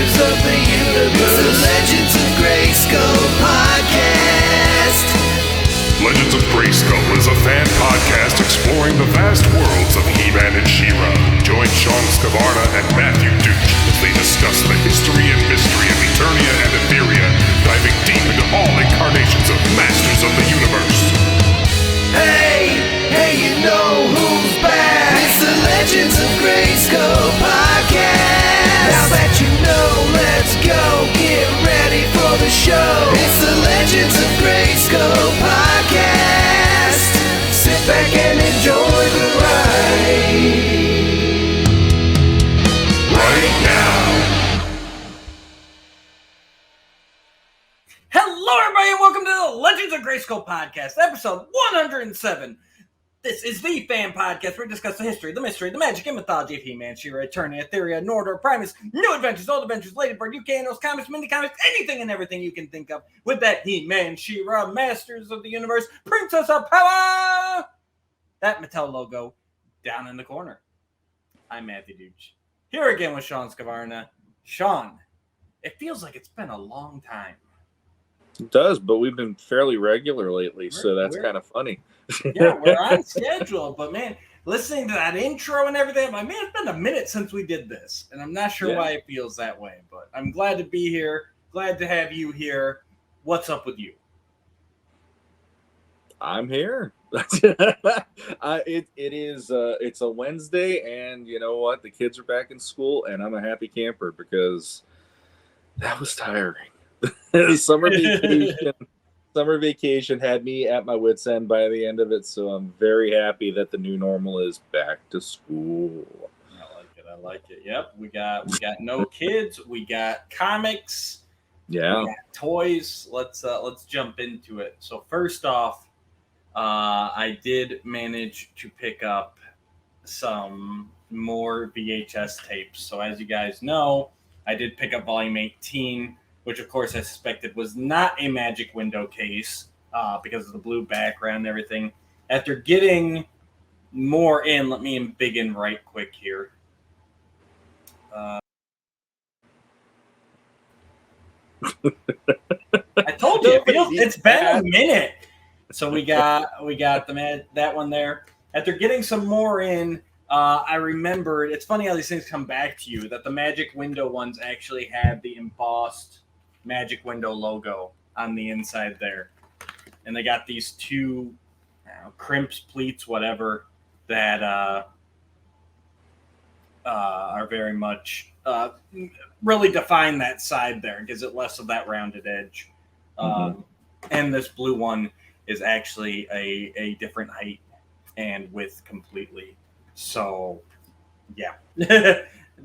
Masters of the Universe, the Legends of Grayskull podcast. Legends of Grayskull is a fan podcast exploring the vast worlds of He-Man and She-Ra. Join Shawn Scavarna and Matthew Duch as they discuss the history and mystery of Eternia and Etheria, diving deep into all incarnations of Masters of the Universe. Hey, you know who's back? It's the Legends of Grayskull podcast. Now that you know, let's go get ready for the show. It's the Legends of Grayskull podcast. Sit back and enjoy the ride right now. Hello, everybody, and welcome to the Legends of Grayskull podcast, episode 107. This is the fan podcast where we discuss the history, the mystery, the magic, and mythology of He-Man, She-Ra, Eternia, Etheria, Nordor, Primus, new adventures, old adventures, Ladybird, UKNOs, comics, mini comics, anything and everything you can think of with that He-Man, She-Ra, Masters of the Universe, Princess of Power! That Mattel logo down in the corner. I'm Matthew Duch. Here again with Shawn Scavarna. Shawn, it feels like it's been a long time. It does, but we've been fairly regular lately, so that's kind of funny. Yeah, we're on schedule, but man, listening to that intro and everything, I'm like, man, it's been a minute since we did this, and I'm not sure why it feels that way, but I'm glad to be here, glad to have you here. What's up with you? I'm here. It's a Wednesday, and you know what? The kids are back in school, and I'm a happy camper because that was tiring. Summer vacation had me at my wit's end by the end of it, so I'm very happy that the new normal is back to school. I like it. Yep, we got no kids, we got comics, we got toys. Let's jump into it. So first off, I did manage to pick up some more VHS tapes. So as you guys know, I did pick up volume 18. Which, of course, I suspected was not a magic window case because of the blue background and everything. After getting more in, let me big in right quick here. I told you, it's been a minute. So we got that one there. After getting some more in, I remembered, it's funny how these things come back to you, that the magic window ones actually had the embossed magic window logo on the inside there, and they got these two crimps, pleats, whatever, that are very much really define that side there, gives it less of that rounded edge. And this blue one is actually a different height and width completely, so yeah.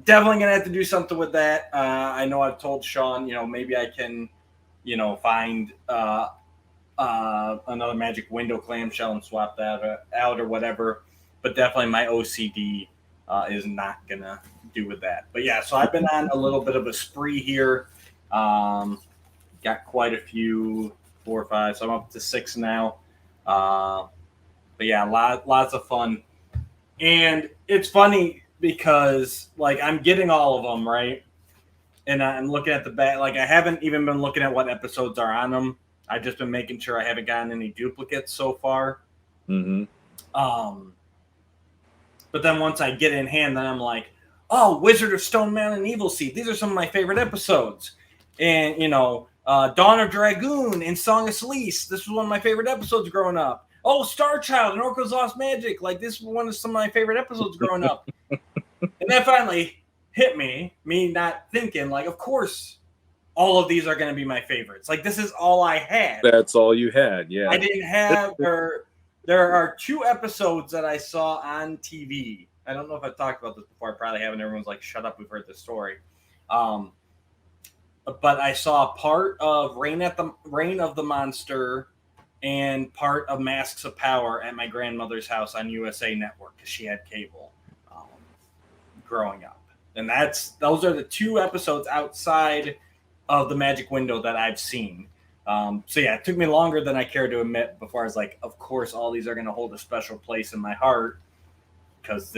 Definitely gonna have to do something with that. I know I've told Shawn, maybe I can, find another magic window clamshell and swap that out or whatever. But definitely my OCD is not gonna do with that. But yeah, so I've been on a little bit of a spree here. Got quite a few, 4 or 5, so I'm up to 6 now. But yeah, lots of fun, and it's funny. Because, I'm getting all of them, right? And I'm looking at the back. I haven't even been looking at what episodes are on them. I've just been making sure I haven't gotten any duplicates so far. Mm-hmm. But then once I get in hand, then I'm like, oh, Wizard of Stone Man and Evil Seed. These are some of my favorite episodes. And, Dawn of Dragoon and Song of Selice. This was one of my favorite episodes growing up. Oh, Star Child and Orko's Lost Magic. This was one of some of my favorite episodes growing up. And that finally hit me not thinking, of course, all of these are going to be my favorites. This is all I had. That's all you had, yeah. I didn't have, there are 2 episodes that I saw on TV. I don't know if I've talked about this before. I probably haven't. Everyone's like, shut up, we've heard this story. But I saw part of Reign of the Monster and part of Masks of Power at my grandmother's house on USA Network because she had cable growing up. And those are the 2 episodes outside of the magic window that I've seen. So yeah, it took me longer than I care to admit before I was like, of course, all these are going to hold a special place in my heart because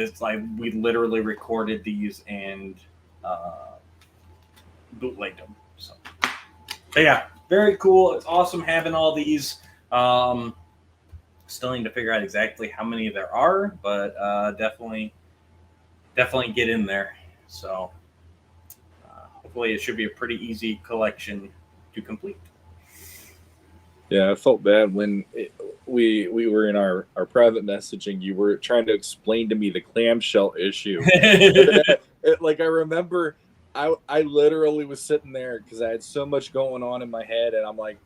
we literally recorded these and bootlegged them. So, but yeah, very cool. It's awesome having all these. Still need to figure out exactly how many there are, but definitely get in there. So hopefully it should be a pretty easy collection to complete. Yeah, I felt bad when we were in our private messaging. You were trying to explain to me the clamshell issue. Like, I remember I literally was sitting there because I had so much going on in my head, and I'm like,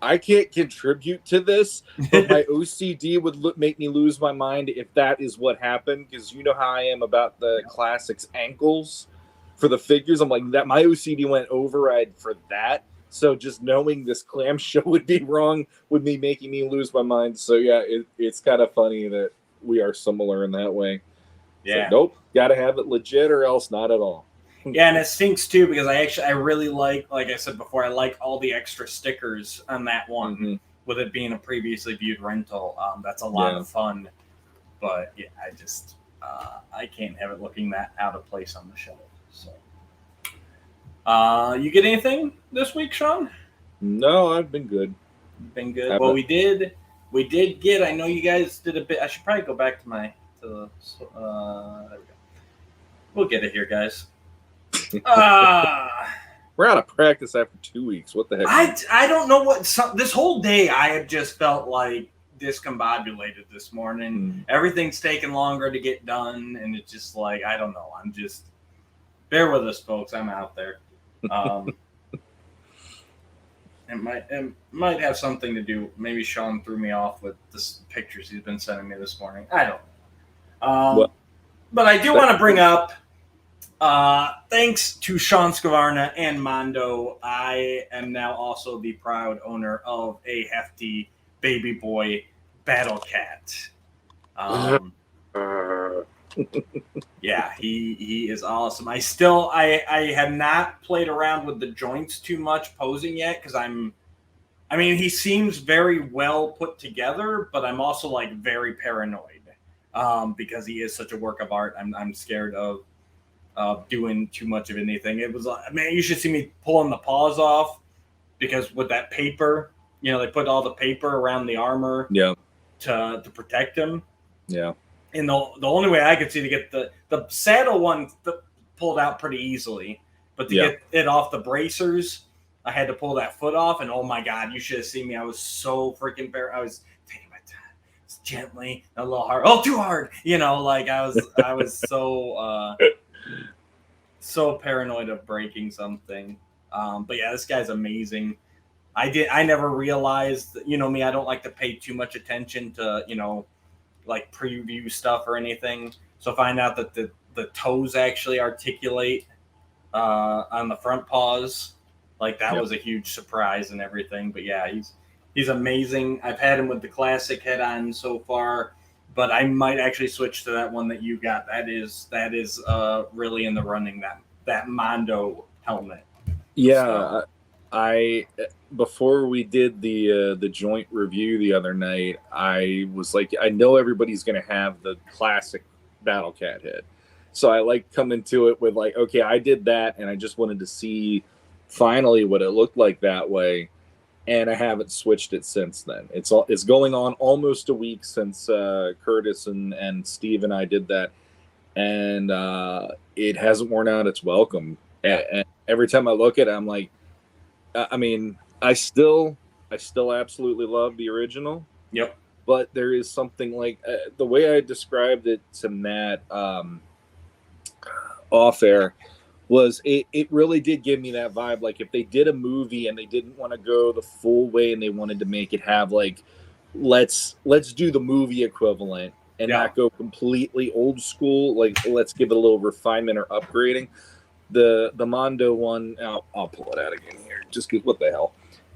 I can't contribute to this, but my OCD would make me lose my mind if that is what happened, because you know how I am about the classics ankles for the figures. I'm like, that my OCD went override for that. So just knowing this clamshell would be wrong would be making me lose my mind. So yeah, it's kind of funny that we are similar in that way. Yeah. So, nope, got to have it legit or else not at all. Yeah, and it stinks too because I really like I said before, I like all the extra stickers on that one with it being a previously viewed rental. That's a lot of fun, but yeah, I just I can't have it looking that out of place on the shelf. So, you get anything this week, Shawn? No, I've been good. Been good. Well, we did get. I know you guys did a bit. I should probably go back to there we go. We'll get it here, guys. We're out of practice after 2 weeks. What the heck? I don't know what this whole day I have just felt like discombobulated this morning. Everything's taking longer to get done, and it's just like I don't know. I'm just bear with us, folks. I'm out there. It might have something to do. Maybe Shawn threw me off with the pictures he's been sending me this morning. I don't know. But I do want to bring up. Thanks to Shawn Scavarna and Mondo, I am now also the proud owner of a hefty baby boy Battle Cat. Yeah, he is awesome. I have not played around with the joints too much posing yet because he seems very well put together, but I'm also like very paranoid because he is such a work of art. I'm scared of doing too much of anything. It was you should see me pulling the paws off because with that paper, they put all the paper around the armor to protect him. Yeah. And the only way I could see to get the saddle one pulled out pretty easily, but to get it off the bracers, I had to pull that foot off. And oh my God, you should have seen me. I was so freaking I was taking my time, gently, a little hard. Oh, too hard. I was so. So paranoid of breaking something. But yeah, this guy's amazing. I never realized that, me, I don't like to pay too much attention to, like preview stuff or anything. So find out that the toes actually articulate on the front paws. Like that was a huge surprise and everything. But yeah, he's amazing. I've had him with the classic head on so far. But I might actually switch to that one that you got. That is really in the running. That Mondo helmet. Yeah, so. Before we did the joint review the other night, I was like, I know everybody's gonna have the classic Battle Cat head, so I like coming to it with like, okay, I did that, and I just wanted to see finally what it looked like that way. And I haven't switched it since then. It's going on almost a week since Curtis and Steve and I did that, and it hasn't worn out its welcome. And every time I look at it, I'm like, I still absolutely love the original. Yep. But there is something like the way I described it to Matt off air. Was it really did give me that vibe. Like if they did a movie and they didn't want to go the full way and they wanted to make it have like, let's do the movie equivalent and not go completely old school. Like let's give it a little refinement or upgrading. The Mondo one, I'll pull it out again here. Just because what the hell?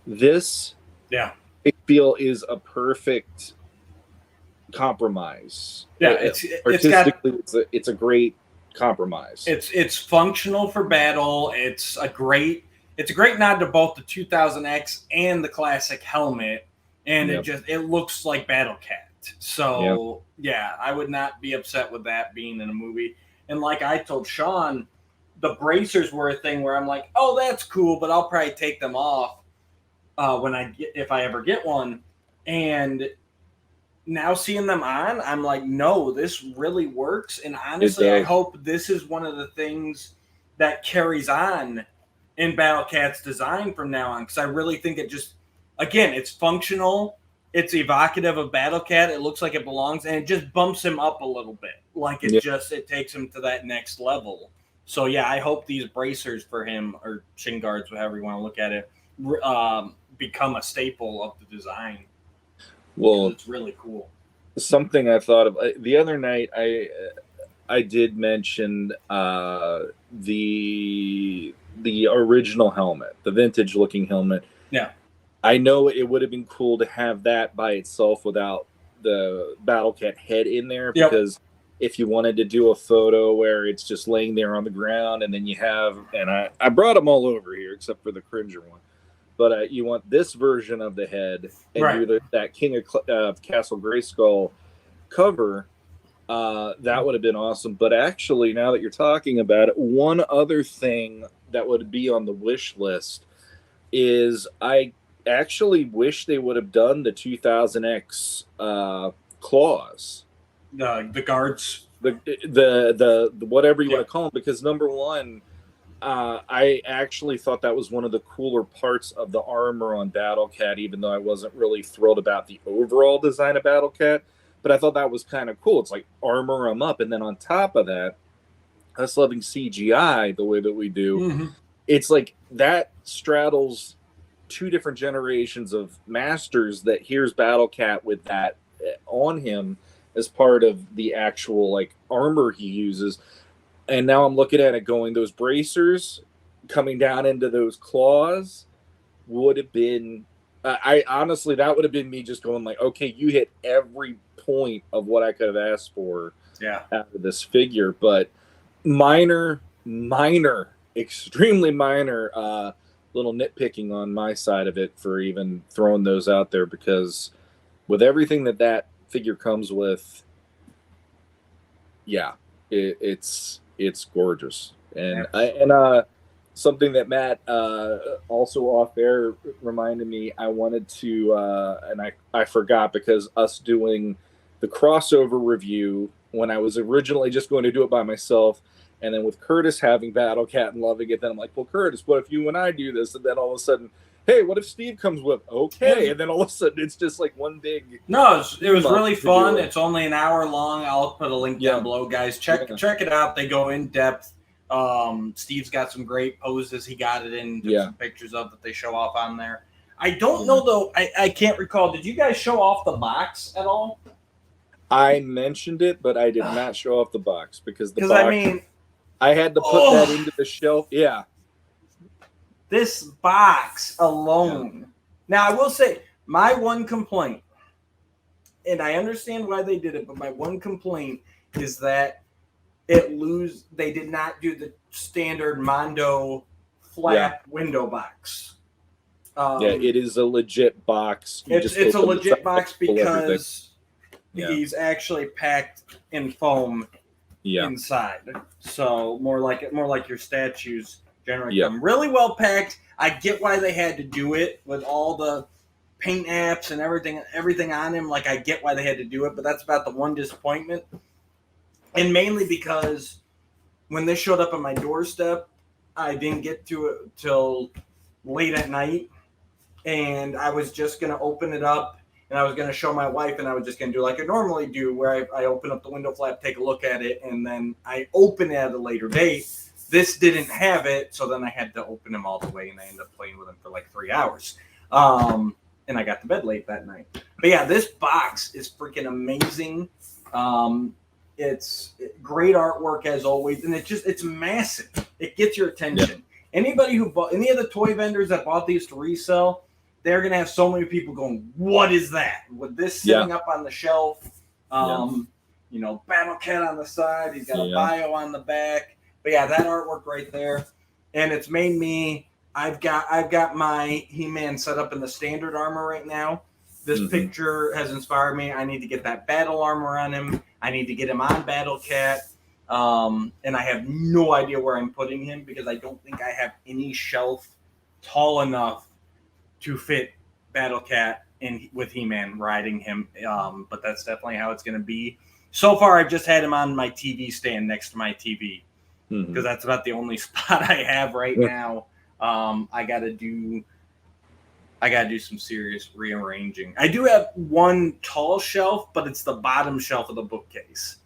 This, I feel is a perfect compromise. Yeah, it's a great compromise. It's functional for battle. It's a great nod to both the 2000X and the classic helmet, and it looks like Battle Cat. So I would not be upset with that being in a movie. And like I told Shawn, the bracers were a thing where I'm like, oh, that's cool, but I'll probably take them off if I ever get one. And now seeing them on, I'm like, no, this really works. And honestly, I hope this is one of the things that carries on in Battle Cat's design from now on, because I really think it just, again, it's functional, it's evocative of Battle Cat, it looks like it belongs, and it just bumps him up a little bit. Like it takes him to that next level. So yeah, I hope these bracers for him, or shin guards, however you want to look at it, become a staple of the design. Well, it's really cool. Something I thought of the other night, I did mention the original helmet, the vintage looking helmet. Yeah. I know it would have been cool to have that by itself without the Battle Cat head in there, because if you wanted to do a photo where it's just laying there on the ground, and then you have, and I brought them all over here except for the Cringer one, but you want this version of the head and do that King of Castle Grayskull cover, that would have been awesome. But actually, now that you're talking about it, one other thing that would be on the wish list is I actually wish they would have done the 2000X claws. The guards, the whatever you want to call them, because number one, I actually thought that was one of the cooler parts of the armor on Battle Cat, even though I wasn't really thrilled about the overall design of Battle Cat. But I thought that was kind of cool. It's like armor them up, and then on top of that, us loving CGI the way that we do, it's like that straddles two different generations of masters. That here's Battle Cat with that on him as part of the actual like armor he uses. And now I'm looking at it going, those bracers coming down into those claws would have been, I honestly, that would have been me just going like, okay, you hit every point of what I could have asked for out of this figure. But minor, extremely minor little nitpicking on my side of it for even throwing those out there, because with everything that figure comes with, it's gorgeous. And something that Matt also off air reminded me, I wanted to and I forgot, because us doing the crossover review when I was originally just going to do it by myself, and then with Curtis having Battle Cat and loving it, then I'm like, well, Curtis, what if you and I do this? And then all of a sudden, hey, what if Steve comes with? Okay. And then all of a sudden, it's just like one big... No, it was really fun. It's only an hour long. I'll put a link down below, guys. Check it out. They go in depth. Steve's got some great poses. He got it in some pictures of that they show off on there. I don't know, though. I can't recall. Did you guys show off the box at all? I mentioned it, but I did not show off the box, because the box... I had to put that into the shelf. Yeah. This box alone. Now, I will say, my one complaint, and I understand why they did it, but my one complaint is that they did not do the standard Mondo flap window box. It is a legit box. It's a legit box because he's actually packed in foam inside. So more like your statues generally come really well packed. I get why they had to do it with all the paint apps and everything on him. Like, I get why they had to do it, but that's about the one disappointment. And mainly because when this showed up on my doorstep, I didn't get to it till late at night, and I was just going to open it up, and I was going to show my wife, and I was just going to do like I normally do, where I open up the window flap, take a look at it, and then I open it at a later date. This didn't have it, so then I had to open him all the way, and I ended up playing with him for like 3 hours. And I got to bed late that night. But yeah, this box is freaking amazing. It's great artwork as always, and it's massive. It gets your attention. Anybody who bought, any of the toy vendors that bought these to resell, they're gonna have so many people going, "What is that?" With this sitting up on the shelf, you know, Battle Cat on the side. He's got a bio on the back. But yeah, that artwork right there, and it's made me. I've got my He-Man set up in the standard armor right now. This picture has inspired me. I need to get that battle armor on him. I need to get him on Battle Cat. And I have no idea where I'm putting him because I don't think I have any shelf tall enough to fit Battle Cat and with He-Man riding him. But that's definitely how it's going to be. So far, I've just had him on my TV stand next to my TV because that's about the only spot I have right now. I gotta do some serious rearranging. I do have one tall shelf, but it's the bottom shelf of the bookcase.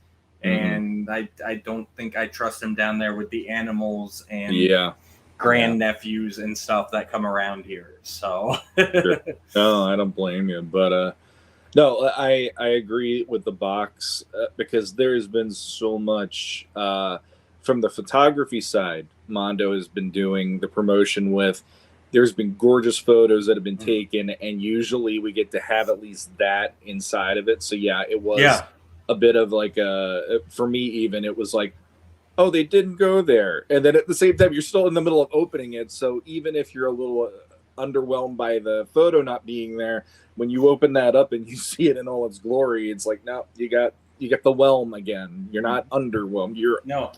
And I don't think I trust him down there with the animals and grandnephews and stuff that come around here. So Sure. No, I don't blame you. But no, I agree with the box because there has been so much from the photography side. Mondo has been doing the promotion with. There's been gorgeous photos that have been taken, and usually we get to have at least that inside of it. So yeah, it was a bit of like for me even it was like, oh, they didn't go there, and then at the same time you're still in the middle of opening it. So even if you're a little underwhelmed by the photo not being there, when you open that up and you see it in all its glory, it's like, no, you got the whelm again. You're not underwhelmed. You're no.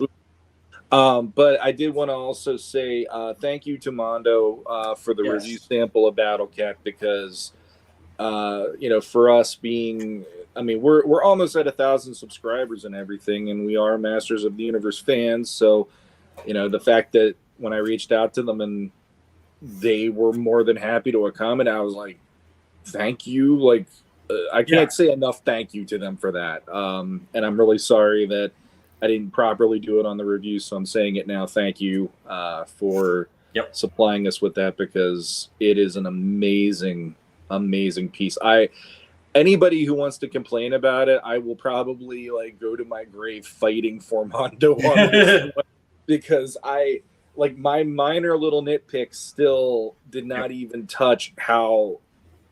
But I did want to also say thank you to Mondo for the review sample of Battle Cat because for us being, I mean, we're almost at 1,000 subscribers and everything, and we are Masters of the Universe fans. So, the fact that when I reached out to them and they were more than happy to accommodate, I was like, thank you. Like, I can't say enough thank you to them for that. And I'm really sorry that I didn't properly do it on the review, so I'm saying it now. Thank you for supplying us with that because it is an amazing piece. Anybody who wants to complain about it, I will probably go to my grave fighting for Mondo on this one because my minor little nitpicks still did not even touch how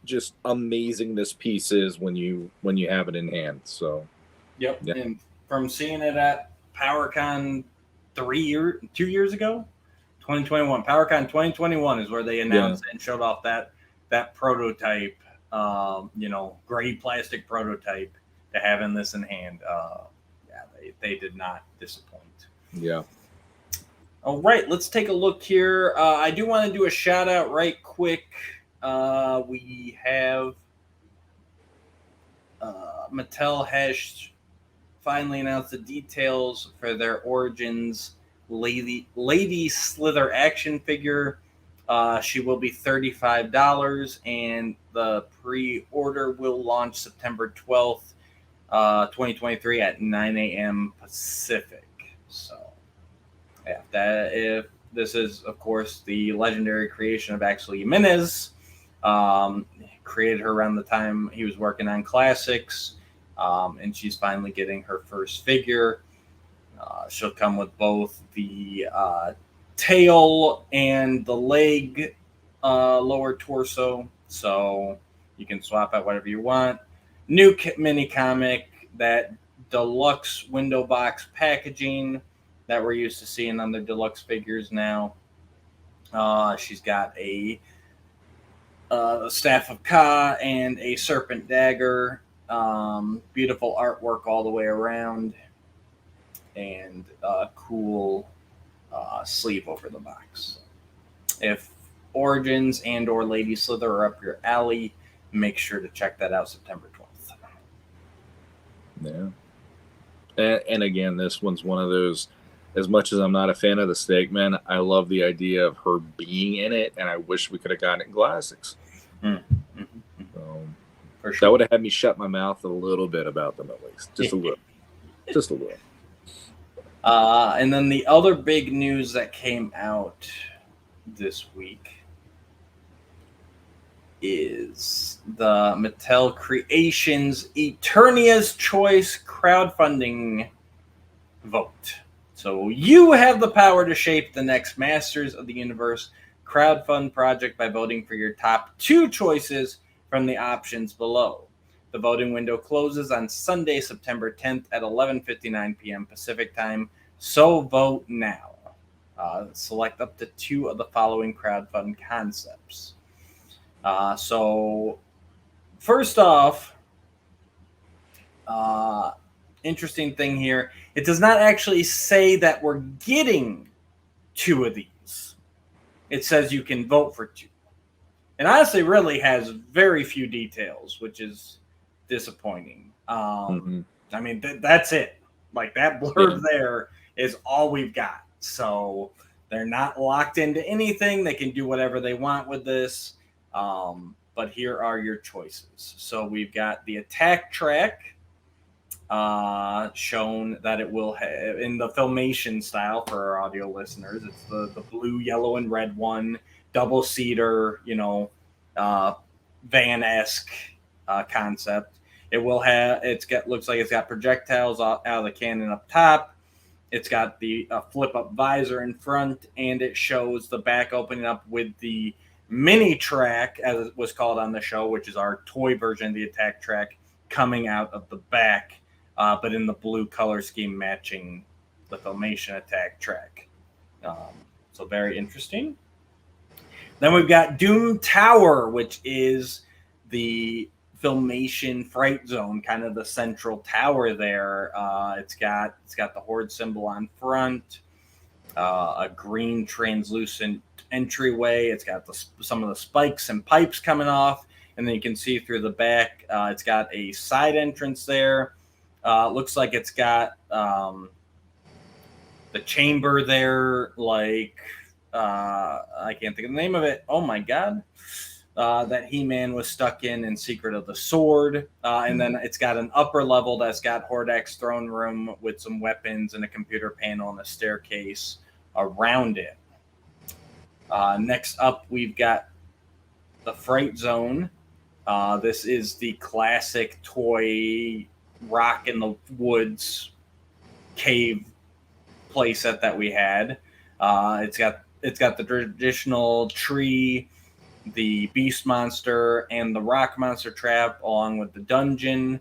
just amazing this piece is when you have it in hand. So and from seeing it at PowerCon 2 years ago, 2021. PowerCon 2021 is where they announced and showed off that prototype, gray plastic prototype to having this in hand. They did not disappoint. Yeah. All right, let's take a look here. I do want to do a shout out right quick. We have Mattel has finally announced the details for their Origins Lady Slither action figure. She will be $35, and the pre-order will launch September 12th, 2023 at 9 a.m. Pacific. So, if this is, of course, the legendary creation of Axel Jimenez. Created her around the time he was working on Classics. And she's finally getting her first figure. She'll come with both the tail and the leg lower torso, so you can swap out whatever you want. New mini comic, that deluxe window box packaging that we're used to seeing on the deluxe figures now. She's got a Staff of Ka and a serpent dagger. Beautiful artwork all the way around, and a cool sleeve over the box. If Origins and or Lady Slither are up your alley, make sure to check that out September 12th. Yeah. And again, this one's one of those, as much as I'm not a fan of the Steak Man, I love the idea of her being in it, and I wish we could have gotten it in Classics. So, for sure. That would have had me shut my mouth a little bit about them, at least. Just a little. Just a little. And then the other big news that came out this week is the Mattel Creations Eternia's Choice crowdfunding vote. So you have the power to shape the next Masters of the Universe crowdfund project by voting for your top 2 choices from the options below. The voting window closes on Sunday, September 10th at 11:59 p.m. Pacific time, so vote now. Select up to 2 of the following crowdfund concepts. So, first off, interesting thing here. It does not actually say that we're getting 2 of these. It says you can vote for 2. And honestly, really has very few details, which is disappointing. I mean, that's it. Like, that blurb there is all we've got. So they're not locked into anything. They can do whatever they want with this. But here are your choices. So we've got the attack track, shown that it will have in the Filmation style for our audio listeners. It's the blue, yellow, and red one, double seater, van-esque concept. It will have looks like it's got projectiles out of the cannon up top. It's got the flip up visor in front, and it shows the back opening up with the mini track, as it was called on the show, which is our toy version of the attack track, coming out of the back, but in the blue color scheme matching the Filmation attack track. So very interesting. Then we've got Doom Tower, which is the Filmation Fright Zone, kind of the central tower there. It's got the Horde symbol on front, a green translucent entryway. It's got some of the spikes and pipes coming off, and then you can see through the back. It's got a side entrance there. Looks like it's got the chamber there, like I can't think of the name of it. Oh my god. That He-Man was stuck in Secret of the Sword. And then it's got an upper level that's got Hordak's throne room with some weapons and a computer panel and a staircase around it. Next up, we've got the Fright Zone. This is the classic toy rock in the woods cave playset that we had. It's got the traditional tree, the beast monster, and the rock monster trap, along with the dungeon.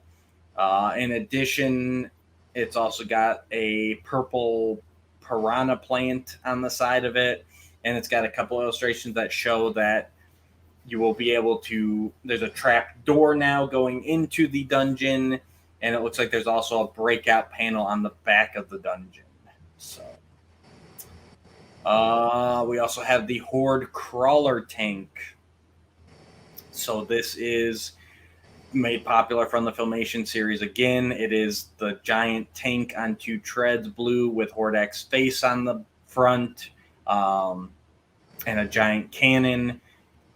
In addition, it's also got a purple piranha plant on the side of it, and it's got a couple illustrations that show that you will be able to. There's a trap door now going into the dungeon, and it looks like there's also a breakout panel on the back of the dungeon. So we also have the Horde Crawler Tank. So this is made popular from the Filmation series again. It is the giant tank on 2 treads, blue, with Hordak's face on the front, and a giant cannon.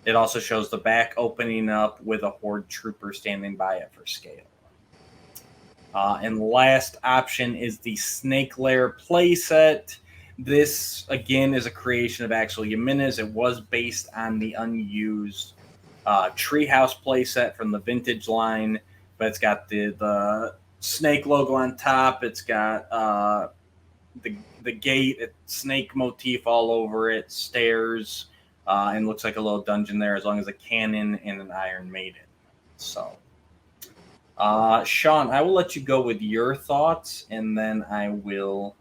It also shows the back opening up with a Horde trooper standing by it for scale. And the last option is the Snake Lair playset. This, again, is a creation of Axel Jimenez. It was based on the unused Treehouse playset from the vintage line, but it's got the snake logo on top. It's got the gate, snake motif all over it, stairs, and looks like a little dungeon there, as long as a cannon and an Iron Maiden. So, Shawn, I will let you go with your thoughts, and then I will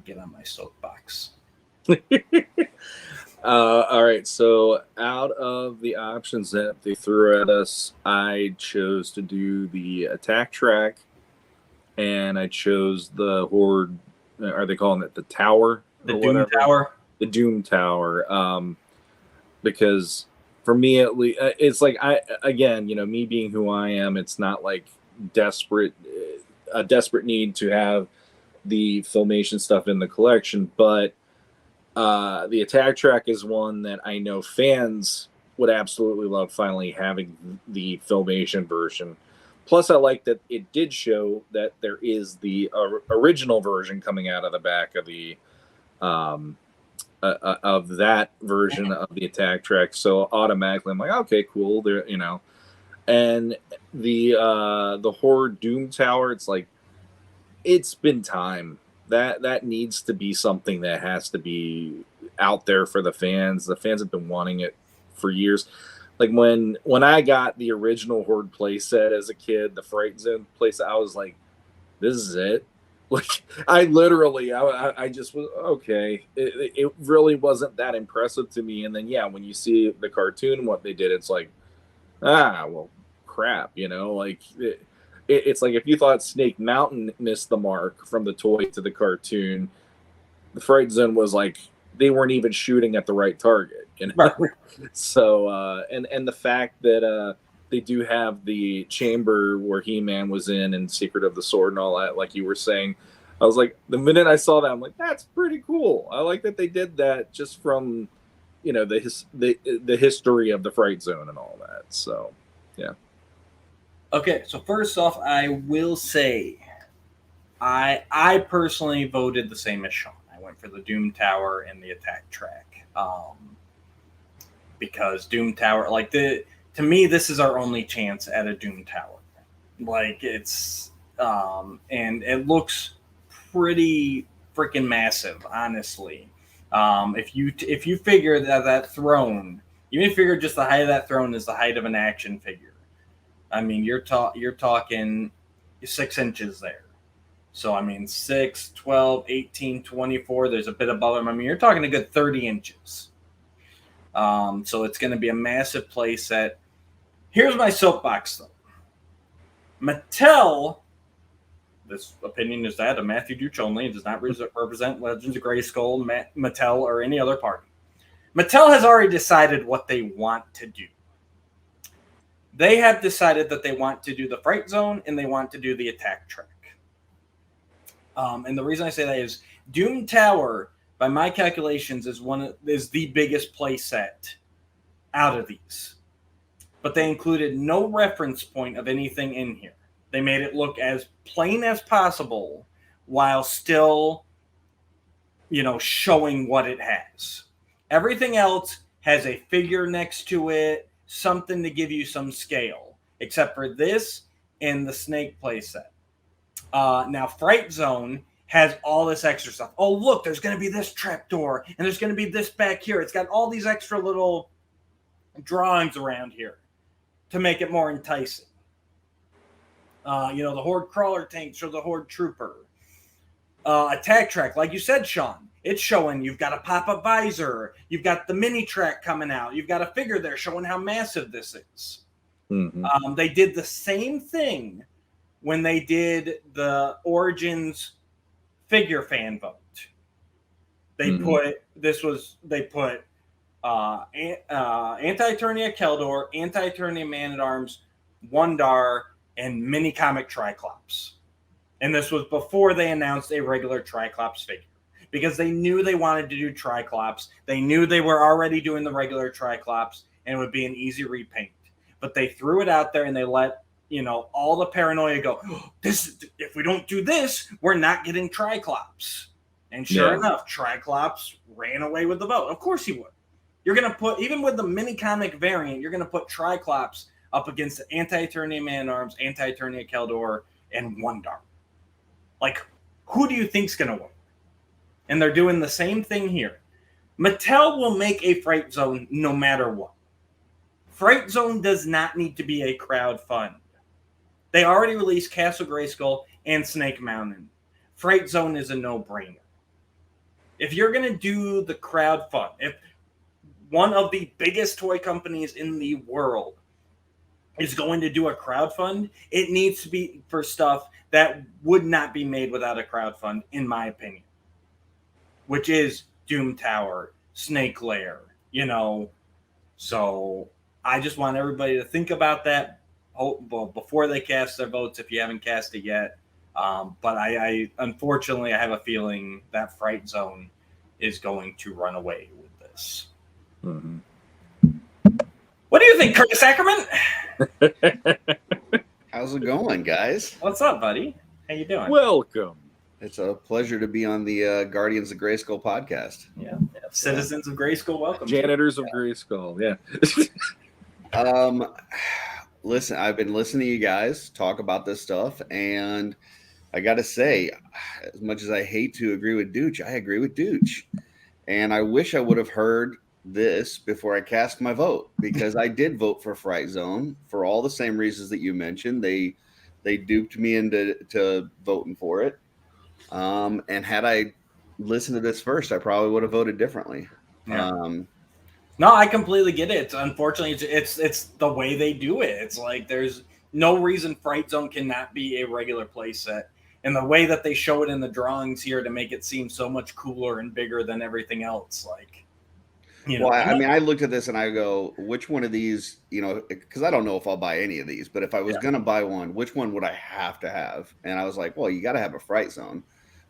get on my soapbox. All right, so out of the options that they threw at us, I chose to do the attack track, and I chose the Horde. Are they calling it the tower? The Doom Tower? The Doom Tower. Because for me, at least, it's like, me being who I am, it's not like a desperate need to have the Filmation stuff in the collection, but the attack track is one that I know fans would absolutely love finally having the Filmation version. Plus, I like that it did show that there is the original version coming out of the back of the of that version of the attack track. So automatically, I'm like, okay, cool. There, and the Horde Doom Tower. It's like, it's been time. That needs to be something that has to be out there for the fans. The fans have been wanting it for years. Like when I got the original Horde playset as a kid, the Fright Zone playset, I was like, this is it. Like, I literally, I just was, okay. It really wasn't that impressive to me. And then, yeah, when you see the cartoon, what they did, it's like, well, crap, like, it's like if you thought Snake Mountain missed the mark from the toy to the cartoon, the Fright Zone was like they weren't even shooting at the right target, you know. Right. So and the fact that they do have the chamber where He-Man was in and Secret of the Sword and all that, like you were saying, I was like, the minute I saw that, I'm like, that's pretty cool. I like that they did that just from, you know, the history of the Fright Zone and all that. So, yeah. Okay, so first off, I will say, I personally voted the same as Shawn. I went for the Doom Tower and the attack track, because Doom Tower, like to me, this is our only chance at a Doom Tower. Like it's, and it looks pretty freaking massive, honestly. If you figure that throne, even if you figure just the height of that throne is the height of an action figure, I mean, you're talking 6 inches there. So, I mean, 6, 12, 18, 24, there's a bit above them. I mean, you're talking a good 30 inches. So it's going to be a massive play set. Here's my soapbox, though. Mattel, this opinion is that of Matthew Duch only. It does not represent Legends of Grayskull, Mattel, or any other party. Mattel has already decided what they want to do. They have decided that they want to do the Fright Zone and they want to do the attack track. And the reason I say that is Doom Tower, by my calculations, is the biggest play set out of these. But they included no reference point of anything in here. They made it look as plain as possible while still, you know, showing what it has. Everything else has a figure next to it, something to give you some scale, except for this and the snake playset. Now, Fright Zone has all this extra stuff. Oh, look, there's going to be this trapdoor, and there's going to be this back here. It's got all these extra little drawings around here to make it more enticing. You know, the Horde Crawler tanks or the Horde Trooper. Attack track, like you said, Shawn, it's showing you've got a pop-up visor. You've got the mini track coming out. You've got a figure there showing how massive this is. Mm-hmm. They did the same thing when they did the Origins figure fan vote. They put Anti-Eternia Keldor, Anti-Eternia Man-at-Arms, Wondar, and mini comic Triclops. And this was before they announced a regular Triclops figure. Because they knew they wanted to do Triclops. They knew they were already doing the regular Triclops, and it would be an easy repaint. But they threw it out there and they let, you know, all the paranoia go, oh, if we don't do this, we're not getting Triclops. And sure enough, Triclops ran away with the vote. Of course he would. You're going to put, even with the mini comic variant, you're going to put Triclops up against the Anti-Eternia Man-at-Arms, Anti-Eternia Keldor, and Wondar. Like, who do you think's going to win? And they're doing the same thing here. Mattel will make a Fright Zone no matter what. Fright Zone does not need to be a crowdfund. They already released Castle Grayskull and Snake Mountain. Fright Zone is a no-brainer. If you're going to do the crowdfund, if one of the biggest toy companies in the world is going to do a crowdfund, it needs to be for stuff that would not be made without a crowdfund, in my opinion. Which is Doom Tower, Snake Lair, you know. So I just want everybody to think about that before they cast their votes, if you haven't cast it yet. But I unfortunately, I have a feeling that Fright Zone is going to run away with this. Mm-hmm. What do you think, Curtis Ackerman? How's it going, guys? What's up, buddy? How you doing? Welcome. It's a pleasure to be on the Guardians of Grayskull podcast. Yeah. Citizens of Grayskull, welcome. Janitors of Grayskull, yeah. Listen, I've been listening to you guys talk about this stuff, and I got to say, as much as I hate to agree with Duch, I agree with Duch. And I wish I would have heard this before I cast my vote, because I did vote for Fright Zone for all the same reasons that you mentioned. They duped me into voting for it. And had I listened to this first, I probably would have voted differently. Yeah. No, I completely get it. Unfortunately, it's the way they do it. It's like there's no reason Fright Zone cannot be a regular playset. And the way that they show it in the drawings here to make it seem so much cooler and bigger than everything else, like, you know. Well, I mean, I looked at this and I go, which one of these, you know, because I don't know if I'll buy any of these, but if I was going to buy one, which one would I have to have? And I was like, well, you got to have a Fright Zone.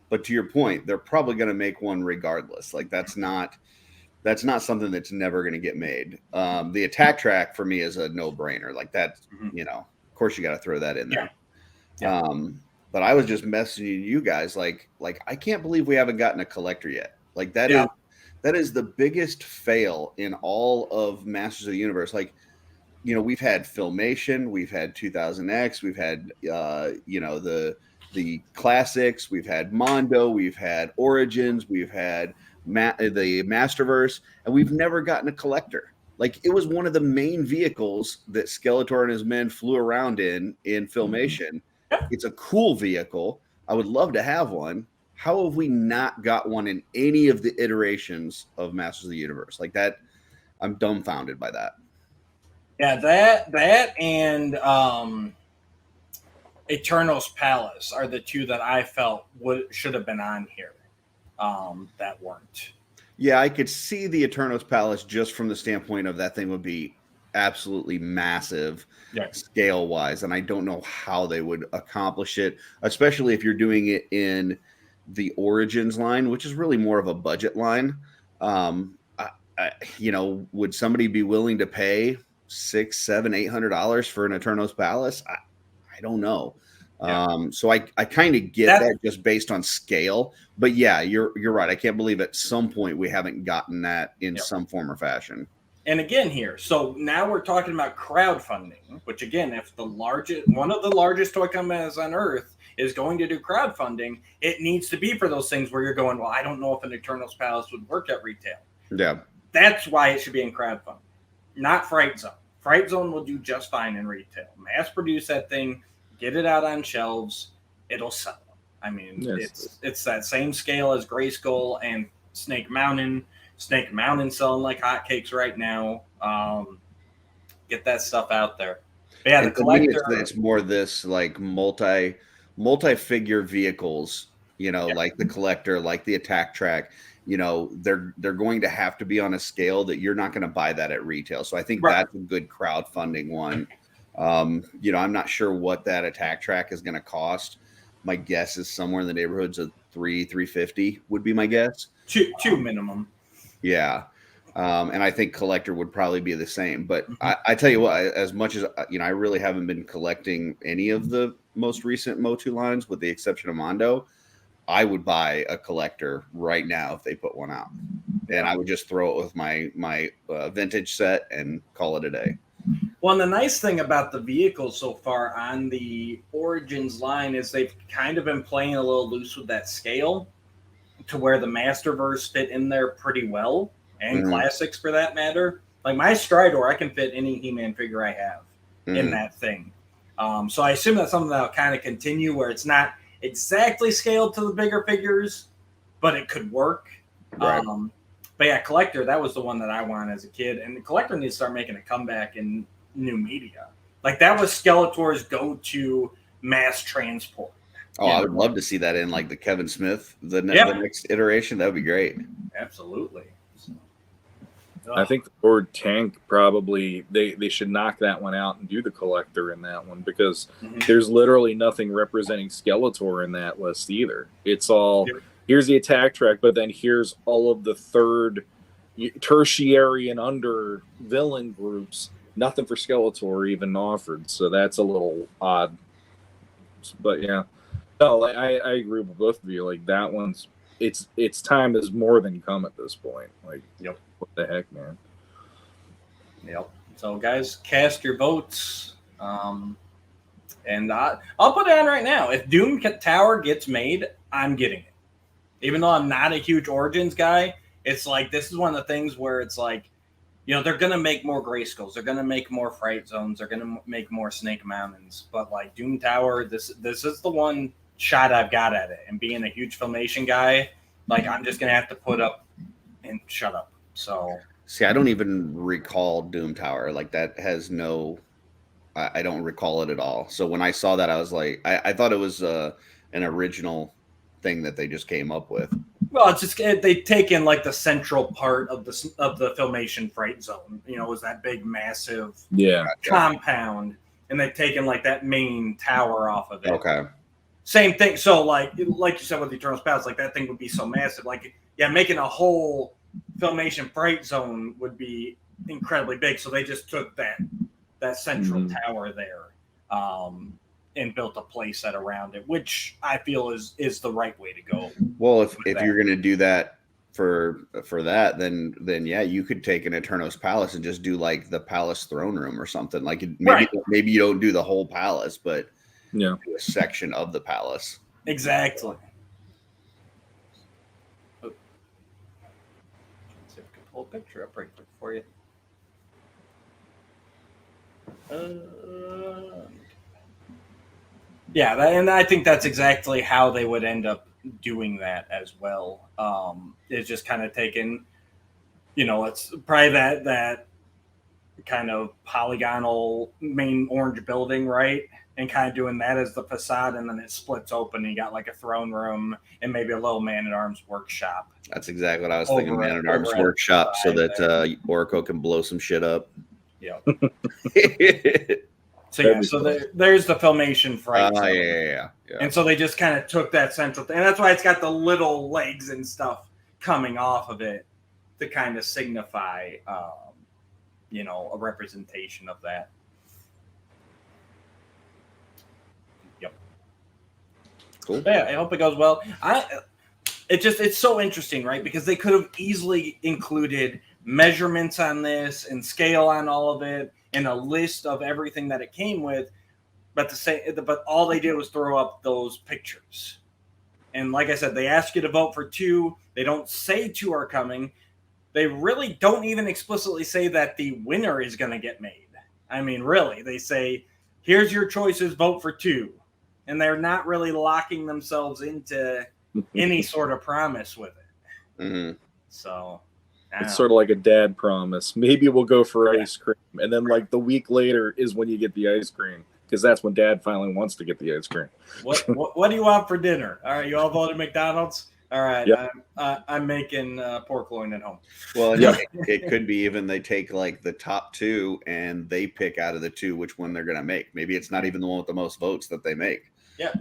But to your point, they're probably going to make one regardless. Like that's not something that's never going to get made. The attack track for me is a no-brainer. Like that, you know, of course you got to throw that in there. Yeah. But I was just messaging you guys like I can't believe we haven't gotten a collector yet. Like that is the biggest fail in all of Masters of the Universe. Like, you know, we've had Filmation, we've had 2000X, we've had you know, the classics, we've had Mondo, we've had Origins, we've had the Masterverse, and we've never gotten a collector. Like it was one of the main vehicles that Skeletor and his men flew around in Filmation. It's a cool vehicle. I would love to have one. How have we not got one in any of the iterations of Masters of the Universe? Like that, I'm dumbfounded by that. Yeah, that and Eternal's Palace are the two that I felt should have been on here that weren't. Yeah, I could see the Eternos Palace just from the standpoint of that thing would be absolutely massive scale-wise, and I don't know how they would accomplish it, especially if you're doing it in the Origins line, which is really more of a budget line. You know, would somebody be willing to pay $600, $700, $800 for an Eternos Palace? I don't know. So I kind of get that just based on scale, but yeah, you're right. I can't believe at some point we haven't gotten that in some form or fashion. And again here, so now we're talking about crowdfunding, which again, if one of the largest toy companies on earth is going to do crowdfunding, it needs to be for those things where you're going, well, I don't know if an Eternals Palace would work at retail. Yeah. That's why it should be in crowdfunding, not Fright Zone. Fright Zone will do just fine in retail. Mass produce that thing, get it out on shelves, it'll sell. I mean, it's that same scale as Grayskull and Snake Mountain. Snake Mountain selling like hotcakes right now. Get that stuff out there. But yeah, the collector. It's more this like multi-figure vehicles. You know, like the collector, like the attack track. You know, they're going to have to be on a scale that you're not going to buy that at retail. So I think that's a good crowdfunding one. You know, I'm not sure what that attack track is going to cost. My guess is somewhere in the neighborhoods of $350 would be my guess. Two minimum. Yeah. And I think collector would probably be the same. But I tell you what, as much as, you know, I really haven't been collecting any of the most recent Motu lines with the exception of Mondo, I would buy a collector right now if they put one out. And I would just throw it with my vintage set and call it a day. Well, and the nice thing about the vehicles so far on the Origins line is they've kind of been playing a little loose with that scale to where the Masterverse fit in there pretty well, and classics for that matter. Like my Stridor, I can fit any He-Man figure I have in that thing. So I assume that's something that'll kind of continue where it's not exactly scaled to the bigger figures, but it could work. Right. But yeah, collector, that was the one that I wanted as a kid. And the collector needs to start making a comeback in new media. Like that was Skeletor's go-to mass transport. Oh, I would love to see that in like the Kevin Smith, the next iteration. That would be great. Absolutely. I think the word tank probably they should knock that one out and do the collector in that one because there's literally nothing representing Skeletor in that list either. It's all here's the attack track, but then here's all of the third, tertiary and under villain groups. Nothing for Skeletor even offered, so that's a little odd. But yeah, no, I agree with both of you. Like that one's its time has more than come at this point. Like, what the heck, man? Yep. So guys, cast your votes. And I'll put it on right now. If Doom Tower gets made, I'm getting it. Even though I'm not a huge Origins guy, it's like this is one of the things where it's like, you know, they're going to make more Grayskulls. They're going to make more Fright Zones. They're going to make more Snake Mountains. But like Doom Tower, this is the one shot I've got at it. And being a huge Filmation guy, like I'm just going to have to put up and shut up. So see, I don't even recall Doom Tower. Like that has no I don't recall it at all. So when I saw that, I was like, I thought it was an original thing that they just came up with. Well, it's just they take in like the central part of the Filmation Fright Zone. You know, it was that big, massive compound, and they've taken like that main tower off of it. Okay. Same thing. So like you said with the Eternal Palace, like that thing would be so massive. Like making a whole Filmation Fright Zone would be incredibly big. So they just took that central tower there. And built a playset around it, which I feel is the right way to go. Well, if you're going to do that for that, then yeah, you could take an Eternos Palace and just do like the Palace Throne Room or something. Like maybe you don't do the whole palace, but do a section of the palace. Exactly. Let's see if I can pull a picture up right quick for you. Yeah, and I think that's exactly how they would end up doing that as well. It's just kind of taking, it's probably that kind of polygonal main orange building, right? And kind of doing that as the facade, and then it splits open, and you got like a throne room and maybe a little Man-at-Arms workshop. That's exactly what I was thinking, Man-at-Arms workshop, so that Orko can blow some shit up. Yeah. So there's the Filmation Fright Zone. Yeah. And so they just kind of took that central thing. And that's why it's got the little legs and stuff coming off of it to kind of signify, a representation of that. Yep. Cool. Yeah, I hope it goes well. It's so interesting, right? Because they could have easily included measurements on this and scale on all of it, and a list of everything that it came with, but all they did was throw up those pictures. And like I said, they ask you to vote for 2. They don't say 2 are coming. They really don't even explicitly say that the winner is going to get made. I mean, really, they say, here's your choices, vote for 2. And they're not really locking themselves into any sort of promise with it. Mm-hmm. So it's sort of like a dad promise. Maybe we'll go for ice cream. And then like the week later is when you get the ice cream, because that's when dad finally wants to get the ice cream. What do you want for dinner? All right, you all voted McDonald's? All right, yep. I'm making pork loin at home. Well, it could be even they take like the top 2 and they pick out of the 2 which one they're going to make. Maybe it's not even the one with the most votes that they make. Yeah.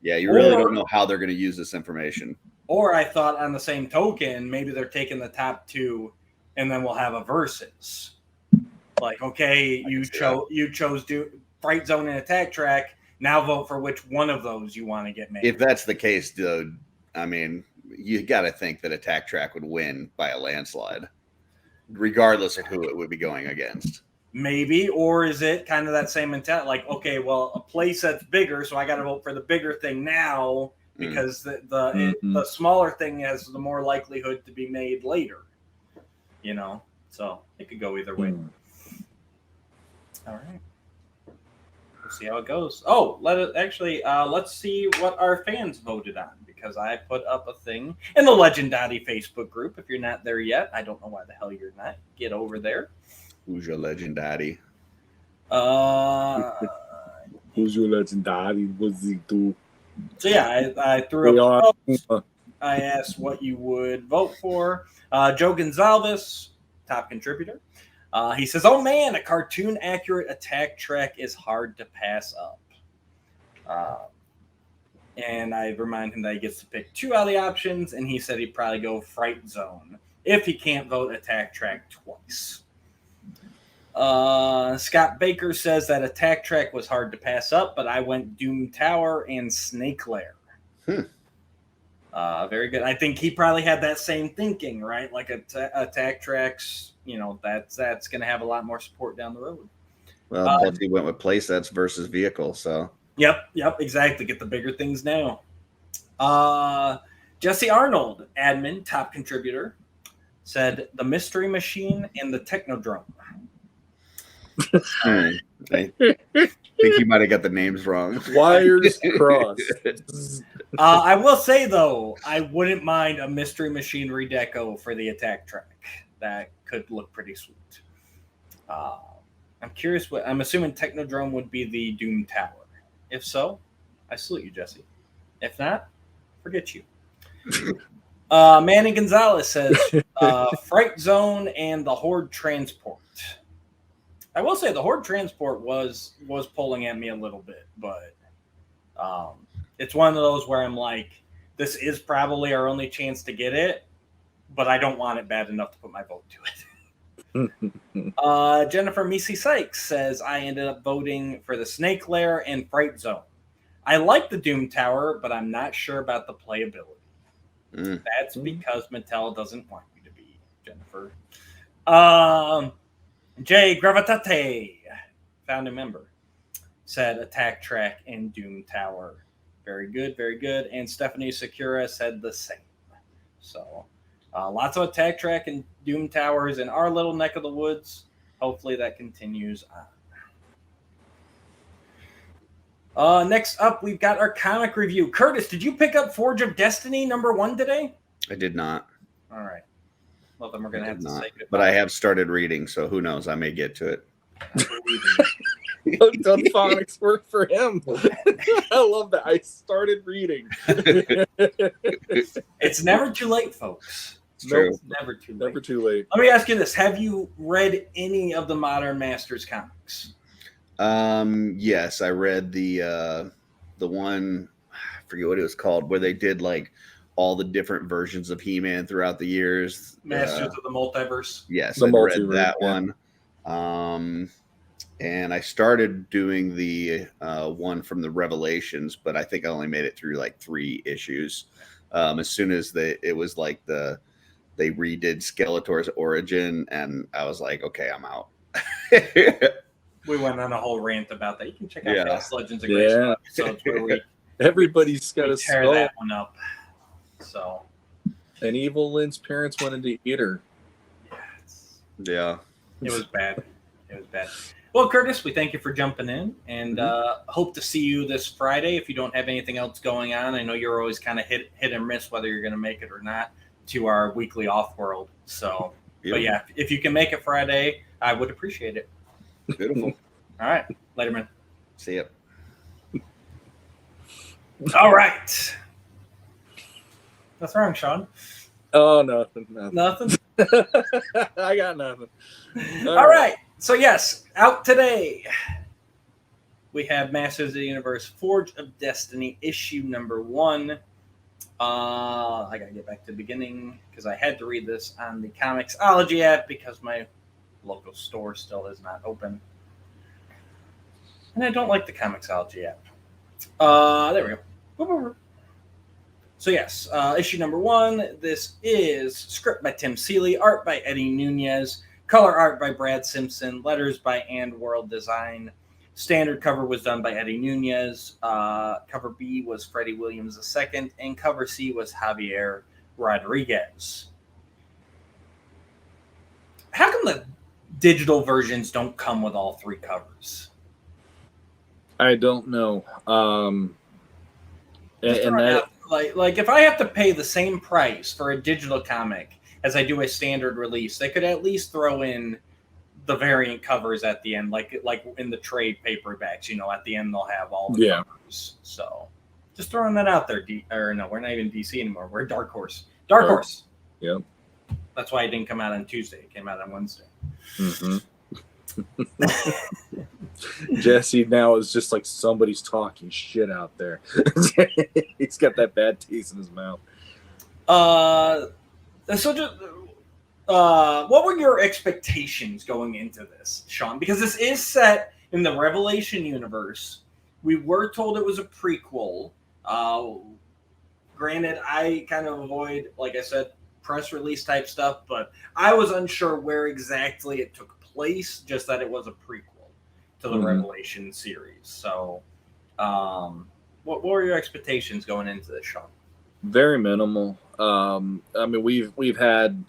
Yeah, you really don't know how they're going to use this information. Or I thought on the same token, maybe they're taking the top 2 and then we'll have a versus. Like, okay, you chose Fright Zone and Attack Track. Now vote for which one of those you want to get made. If that's the case, dude, I mean, you got to think that Attack Track would win by a landslide, regardless of who it would be going against. Maybe, or is it kind of that same intent? Like, okay, well, a playset's bigger, so I got to vote for the bigger thing now because the smaller thing has the more likelihood to be made later. So it could go either way. All right. We'll see how it goes. Oh, let's see what our fans voted on, because I put up a thing in the Legendati Facebook group. If you're not there yet, I don't know why the hell you're not. Get over there. Who's your Legendati? Who's your Legendati? What's he do? So yeah, I threw up votes. I asked what you would vote for. Joe Gonzalez, top contributor. He says, "Oh man, a cartoon accurate Attack Track is hard to pass up." And I remind him that he gets to pick 2 out of the options, and he said he'd probably go Fright Zone if he can't vote Attack Track twice. Scott Baker says that Attack Track was hard to pass up, but I went Doom Tower and Snake Lair. Very good. I think he probably had that same thinking, right? Like Attack Tracks, that's going to have a lot more support down the road. Well, plus he went with playsets versus vehicles, so. Yep, exactly. Get the bigger things now. Jesse Arnold, admin, top contributor, said the Mystery Machine and the Technodrome. I think you might have got the names wrong. Wires crossed. I will say, though, I wouldn't mind a Mystery Machine redeco for the Attack Track. That could look pretty sweet. I'm curious what I'm assuming Technodrome would be the Doom Tower. If so, I salute you, Jesse. If not, forget you. Manny Gonzalez says Fright Zone and the Horde Transport. I will say the Horde Transport was pulling at me a little bit, but it's one of those where I'm like, this is probably our only chance to get it, but I don't want it bad enough to put my vote to it. Jennifer Misi Sykes says, I ended up voting for the Snake Lair and Fright Zone. I like the Doom Tower, but I'm not sure about the playability. That's because Mattel doesn't want you to be, Jennifer. Jay Gravitate, founding member, said Attack Track and Doom Tower. Very good, very good. And Stephanie Sakura said the same. So lots of Attack Track and Doom Towers in our little neck of the woods. Hopefully that continues on. Next up, we've got our comic review. Curtis, did you pick up Forge of Destiny #1 today? I did not. All right. Well, then we're going to have to say goodbye. But I have started reading, so who knows? I may get to it. Done phonics work for him. I love that. I started reading. It's never too late, folks. It's true. Nope, never too late. Never too late. Let me ask you this. Have you read any of the Modern Masters comics? Yes, I read the one, I forget what it was called, where they did like all the different versions of He-Man throughout the years. Masters of the Multiverse. Yes, I read read that one. And I started doing the one from the Revelations, but I think I only made it through like 3 issues. As soon as it was like they redid Skeletor's origin, and I was like, okay, I'm out. We went on a whole rant about that. You can check out Past Legends of Yeah. Grayskull episodes where we Everybody's got a tear skull. that one up. So, And Evil Lynn's parents wanted to eat her. Yeah. It was bad. It was bad. Well, Curtis, we thank you for jumping in, and hope to see you this Friday if you don't have anything else going on. I know you're always kind of hit and miss whether you're going to make it or not to our weekly off-world. So, But yeah, if you can make it Friday, I would appreciate it. Beautiful. All right. Later, man. See ya. All right. What's wrong, Shawn? Oh, nothing. Nothing? I got nothing. All right. So, yes, out today, we have Masters of the Universe Forge of Destiny, issue #1. I got to get back to the beginning because I had to read this on the Comixology app because my local store still is not open. And I don't like the Comixology app. There we go. So, yes, issue #1. This is script by Tim Seeley, art by Eddie Nunez, color art by Brad Simpson, letters by And World Design. Standard cover was done by Eddie Nunez. Cover B was Freddie Williams II, and cover C was Javier Rodriguez. How come the digital versions don't come with all 3 covers? I don't know. And that, like if I have to pay the same price for a digital comic as I do a standard release, they could at least throw in the variant covers at the end, like in the trade paperbacks. You know, at the end they'll have all the covers. So just throwing that out there. Or no, we're not even DC anymore. We're Dark Horse. Dark Horse. Yeah. That's why it didn't come out on Tuesday. It came out on Wednesday. Mm-hmm. Jesse now is just like somebody's talking shit out there. He's got that bad taste in his mouth. So just what were your expectations going into this, Shawn? Because this is set in the Revelation universe. We were told it was a prequel. Granted, I kind of avoid, like I said, press release type stuff, but I was unsure where exactly it took place, just that it was a prequel to the Revelation series. So, what were your expectations going into this, Shawn? Very minimal. I mean, we've had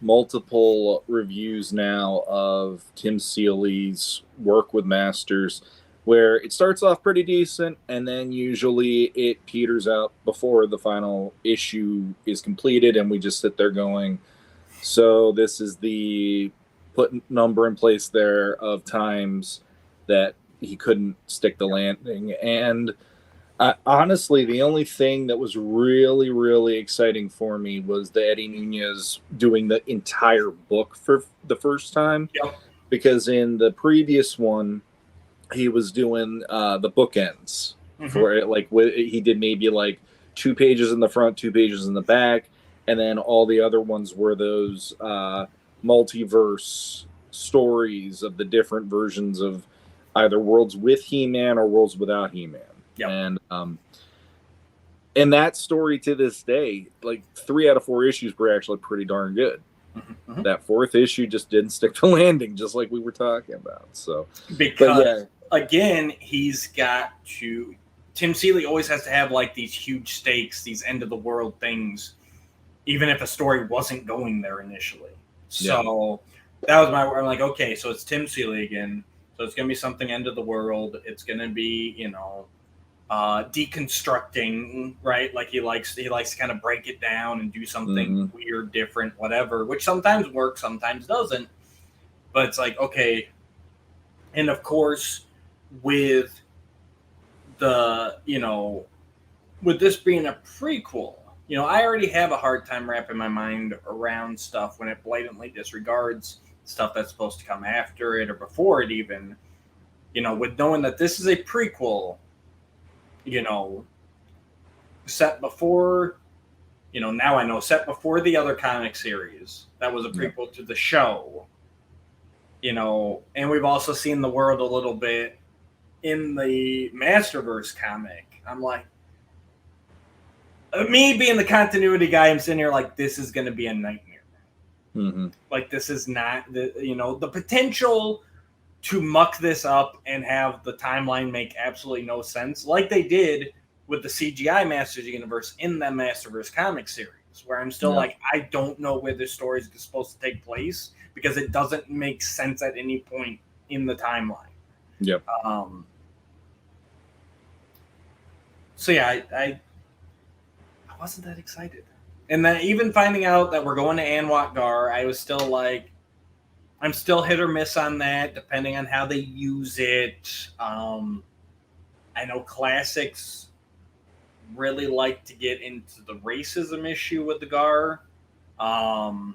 multiple reviews now of Tim Seeley's work with Masters, where it starts off pretty decent, and then usually it peters out before the final issue is completed, and we just sit there going, so this is the put number in place there of times that he couldn't stick the landing. And honestly, the only thing that was really, really exciting for me was the Eddie Nunez doing the entire book for the first time. Yep. Because in the previous one, he was doing the bookends for it. Like he did maybe like 2 pages in the front, 2 pages in the back, and then all the other ones were those multiverse stories of the different versions of either worlds with He-Man or worlds without He-Man. Yep. And that story to this day, like 3 out of 4 issues were actually pretty darn good. That 4th issue just didn't stick the landing, just like we were talking about. So because again, he's got to. Tim Seeley always has to have like these huge stakes, these end of the world things, even if a story wasn't going there initially. So that was I'm like, okay, so it's Tim Seeley again. So it's gonna be something end of the world. It's gonna be, deconstructing, right? Like he likes to kind of break it down and do something weird, different, whatever, which sometimes works, sometimes doesn't. But it's like, okay. And of course, with the, with this being a prequel, I already have a hard time wrapping my mind around stuff when it blatantly disregards stuff that's supposed to come after it or before it even, with knowing that this is a prequel, set before, now I know set before the other comic series that was a prequel to the show, and we've also seen the world a little bit in the Masterverse comic. I'm like, me being the continuity guy, I'm sitting here like, this is going to be a nightmare. Like, this is not the potential to muck this up and have the timeline make absolutely no sense, like they did with the CGI Masters Universe in the Masterverse comic series, where I'm still like, I don't know where this story is supposed to take place because it doesn't make sense at any point in the timeline. Yep. So yeah, I wasn't that excited, and then even finding out that we're going to Anwat Gar, I was still like, I'm still hit or miss on that, depending on how they use it. I know Classics really like to get into the racism issue with the Gar. And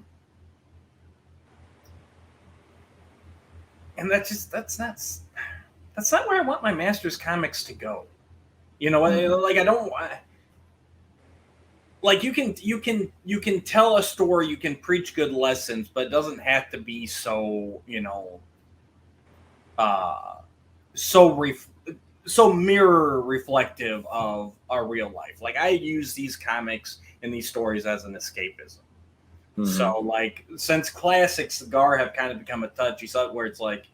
that's not where I want my Masters comics to go. Like I don't want. Like you can tell a story, you can preach good lessons, but it doesn't have to be so so mirror reflective of our real life. Like I use these comics and these stories as an escapism. So like since Classics, the Gar have kind of become a touchy subject where it's like,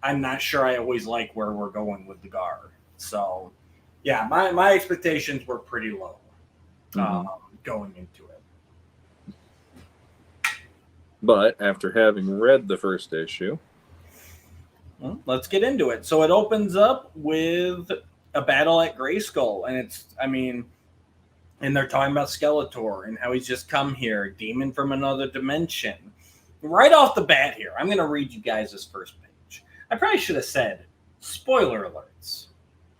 I'm not sure I always like where we're going with the Gar. So yeah, my expectations were pretty low. Going into it. But after having read the first issue, well, let's get into it. So it opens up with a battle at Grayskull, and and they're talking about Skeletor and how he's just come here, demon from another dimension. Right off the bat here, I'm going to read you guys this first page. I probably should have said, spoiler alerts.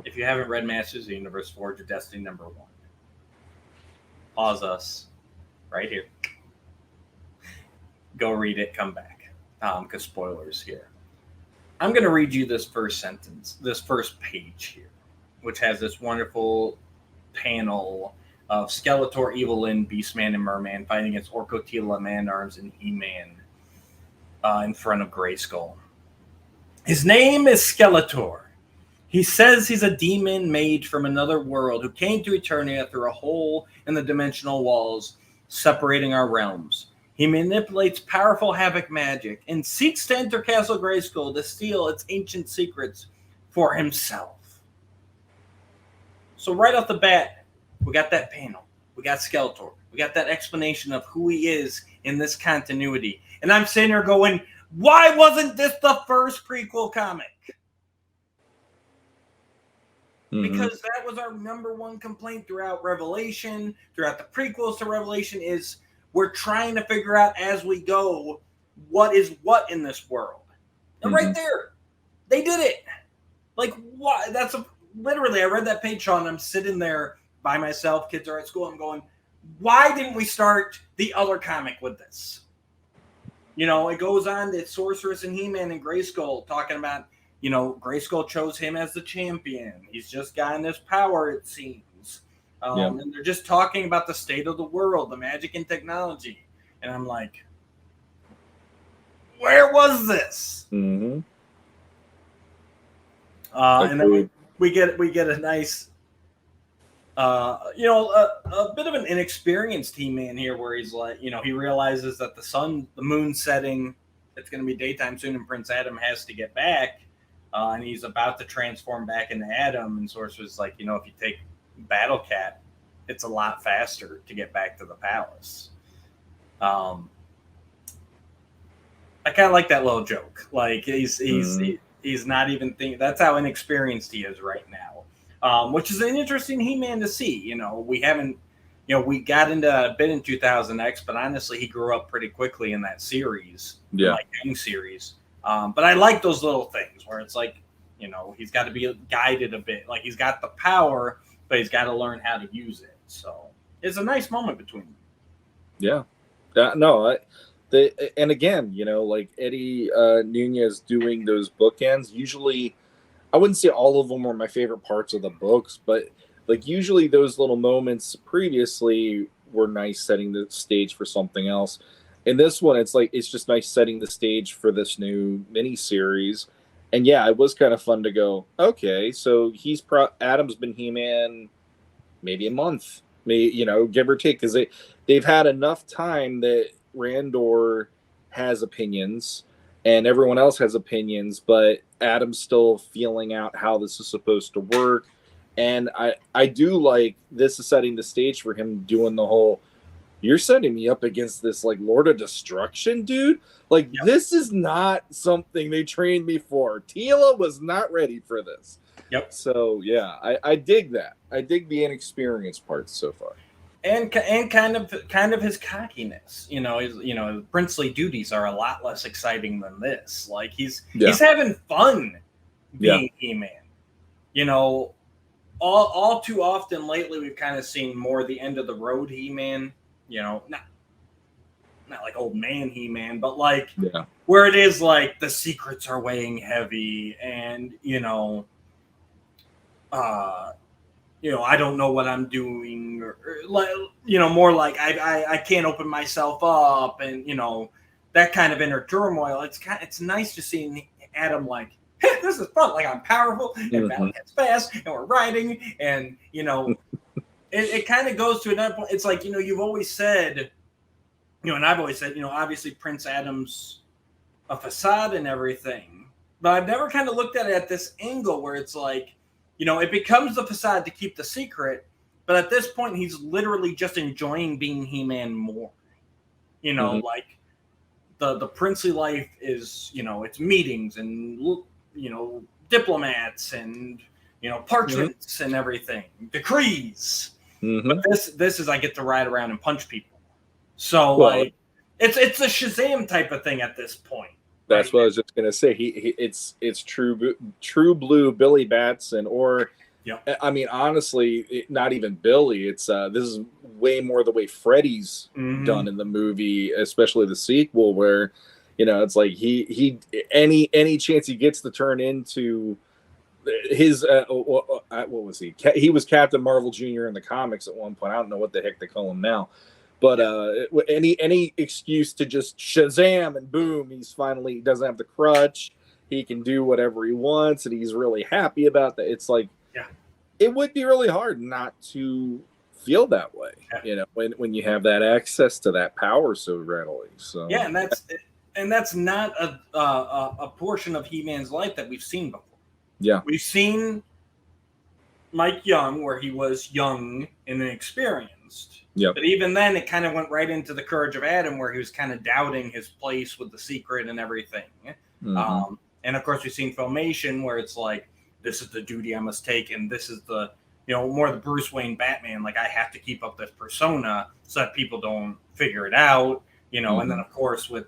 If you haven't read Masters of the Universe Forge of Destiny #1. Pause us right here. Go read it, come back. Because spoilers here. I'm going to read you this first sentence, this first page here, which has this wonderful panel of Skeletor, Evelyn, Beastman, and Merman fighting against Orkotila, Man-Arms, and He-Man in front of Grayskull. His name is Skeletor. He says he's a demon mage from another world who came to Eternia through a hole in the dimensional walls separating our realms. He manipulates powerful havoc magic and seeks to enter Castle Grayskull to steal its ancient secrets for himself. So right off the bat, we got that panel. We got Skeletor. We got that explanation of who he is in this continuity. And I'm sitting here going, why wasn't this the first prequel comic? Because that was our #1 complaint throughout Revelation, throughout the prequels to Revelation, is we're trying to figure out as we go what is what in this world. And right there, they did it. Like, why? Literally, I read that page, Shawn, and I'm sitting there by myself. Kids are at school. I'm going, why didn't we start the other comic with this? You know, it goes on that Sorceress and He-Man and Grayskull talking about, you know, Grayskull chose him as the champion. He's just gotten his power, it seems. And they're just talking about the state of the world, the magic and technology. And I'm like, where was this? Mm-hmm. And then we get a nice, you know, a bit of an inexperienced He-Man here, where he's like, you know, he realizes that the moon's setting, it's going to be daytime soon, and Prince Adam has to get back, and he's about to transform back into Adam. And Sorcerer's like, you know, if you take Battle Cat, it's a lot faster to get back to the palace. I kind of like that little joke. Like he's not even thinking. That's how inexperienced he is right now, which is an interesting He-Man to see. You know, we haven't, you know, we got into a bit in 2000X, but honestly, he grew up pretty quickly in that series, like Young series. But I like those little things where it's like, you know, he's got to be guided a bit. Like he's got the power, but he's got to learn how to use it. So it's a nice moment between them. Yeah. And again, you know, like Eddie Nunez doing those bookends, usually, I wouldn't say all of them were my favorite parts of the books, but like usually those little moments previously were nice, setting the stage for something else. In this one, it's just nice setting the stage for this new mini series. And yeah, it was kind of fun to go, okay, so Adam's been He-Man maybe a month, maybe, you know, give or take, because they've had enough time that Randor has opinions and everyone else has opinions, but Adam's still feeling out how this is supposed to work. And I do like this is setting the stage for him doing the whole, you're setting me up against this like Lord of Destruction dude. Like this is not something they trained me for. Tila was not ready for this. Yep. So yeah, I dig that. I dig the inexperienced parts so far. And kind of his cockiness, you know, princely duties are a lot less exciting than this. Like he's having fun being He-Man. You know, all too often lately we've kind of seen more the end of the road He-Man. You know, not like old man He-Man, but like where it is like the secrets are weighing heavy, and you know, I don't know what I'm doing, or like, you know, more like I can't open myself up, and you know, that kind of inner turmoil. It's nice to see Adam like, hey, this is fun. Like I'm powerful, and Battle Cat's fast, and we're riding, and you know, it kind of goes to another point. It's like, you know, you've always said, you know, and I've always said, you know, obviously Prince Adam's a facade and everything, but I've never kind of looked at it at this angle where it's like, you know, it becomes the facade to keep the secret, but at this point, he's literally just enjoying being He-Man more. You know, like the princely life is, you know, it's meetings and, you know, diplomats and, you know, parchments and everything, decrees. But this is I get to ride around and punch people. So like, it's a Shazam type of thing at this point. That's what I was just gonna say. It's true blue Billy Batson, or I mean, honestly, not even Billy. It's this is way more the way Freddy's done in the movie, especially the sequel, where you know it's like he any chance he gets to turn into his what was he? He was Captain Marvel Jr. in the comics at one point. I don't know what the heck they call him now. But any excuse to just Shazam and boom, he doesn't have the crutch. He can do whatever he wants, and he's really happy about that. It's like, it would be really hard not to feel that way, you know, when you have that access to that power so readily. So and that's not a portion of He-Man's life that we've seen before. Yeah, we've seen Mike Young, where he was young and inexperienced. Yep. But even then, it kind of went right into the Courage of Adam, where he was kind of doubting his place with the secret and everything. And of course, we've seen Filmation, where it's like, this is the duty I must take, and this is the, you know, more the Bruce Wayne Batman. Like, I have to keep up this persona so that people don't figure it out, you know. And then, of course, with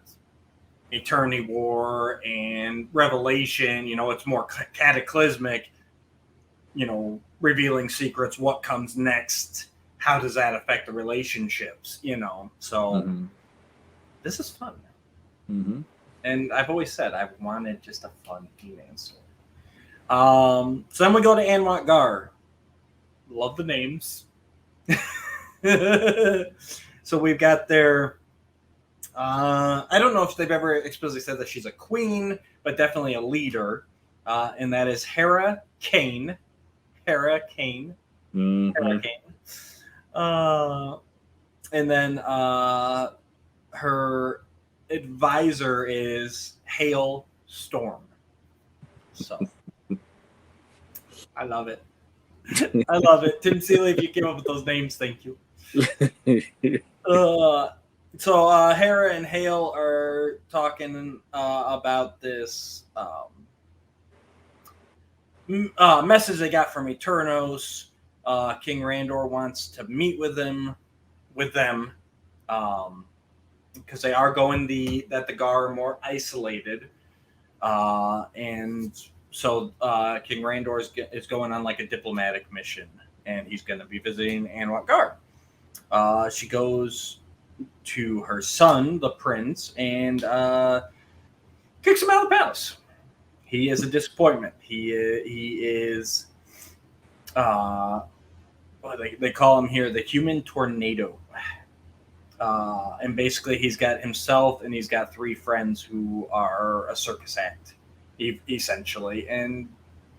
Eternia War and Revelation, it's more cataclysmic, revealing secrets, what comes next, how does that affect the relationships, so this is fun. And I've always said I wanted just a fun He-Man story. So then we go to Anwar Gar. Love the names. So we've got their I don't know if they've ever explicitly said that she's a queen, but definitely a leader, and that is Hera Kane. Hera Kane. And then her advisor is Hail Storm. So I love it. I love it. Tim Seeley, if you came up with those names, thank you. So Hera and Hale are talking about this message they got from Eternos. King Randor wants to meet with them, because they are going that the Gar are more isolated, and so King Randor is going on like a diplomatic mission, and he's going to be visiting Anwar Gar. She goes to her son, the prince, and kicks him out of the palace. He is a disappointment. He is they call him here the human tornado. And basically he's got himself and he's got 3 friends who are a circus act, essentially. And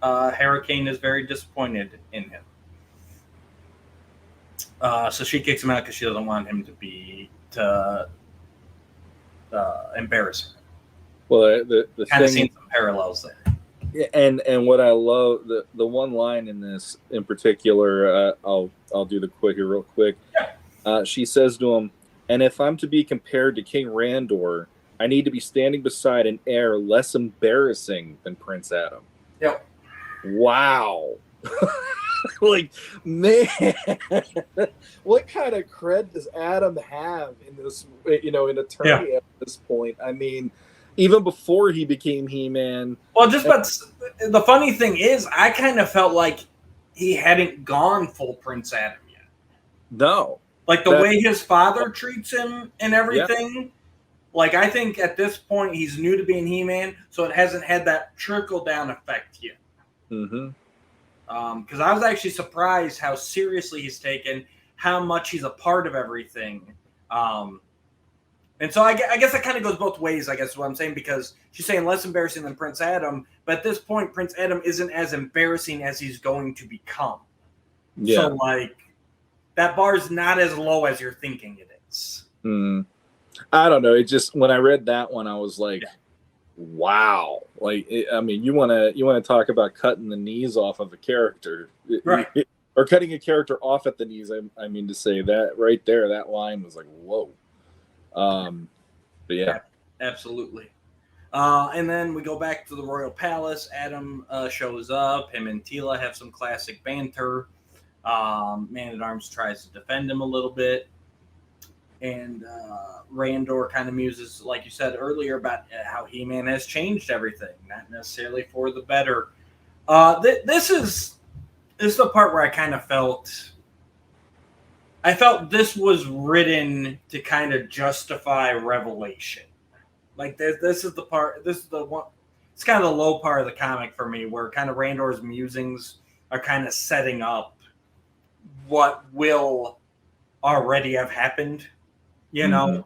Hurricane is very disappointed in him. So she kicks him out because she doesn't want him to embarrass her. Well, the kind of thing, seen some parallels there. Yeah, and what I love, the one line in this in particular, I'll do the quote here real quick. She says to him, "And if I'm to be compared to King Randor, I need to be standing beside an heir less embarrassing than Prince Adam." Yep. Wow. Like, man, what kind of cred does Adam have in this, in Eternia at this point? I mean, even before he became He-Man. Well, but the funny thing is, I kind of felt like he hadn't gone full Prince Adam yet. No. Like the way his father treats him and everything. Yeah. Like, I think at this point he's new to being He-Man, so it hasn't had that trickle-down effect yet. Mm-hmm. Because I was actually surprised how seriously he's taken, how much he's a part of everything. And so I guess that kind of goes both ways, I guess is what I'm saying, because she's saying less embarrassing than Prince Adam, but at this point, Prince Adam isn't as embarrassing as he's going to become. Yeah. So, like, that bar's not as low as you're thinking it is. I don't know. It just, when I read that one, I was like, wow. Like, I mean, you want to talk about cutting the knees off of a character, right? Or cutting a character off at the knees. I mean to say that right there, that line was like, whoa. But yeah, absolutely. And then we go back to the Royal Palace. Adam shows up. Him and Teela have some classic banter. Man-at-Arms tries to defend him a little bit. And Randor kind of muses, like you said earlier, about how He-Man has changed everything, not necessarily for the better. This is the part where I kind of felt this was written to kind of justify Revelation. Like this is the part. This is the one. It's kind of the low part of the comic for me, where kind of Randor's musings are kind of setting up what will already have happened. But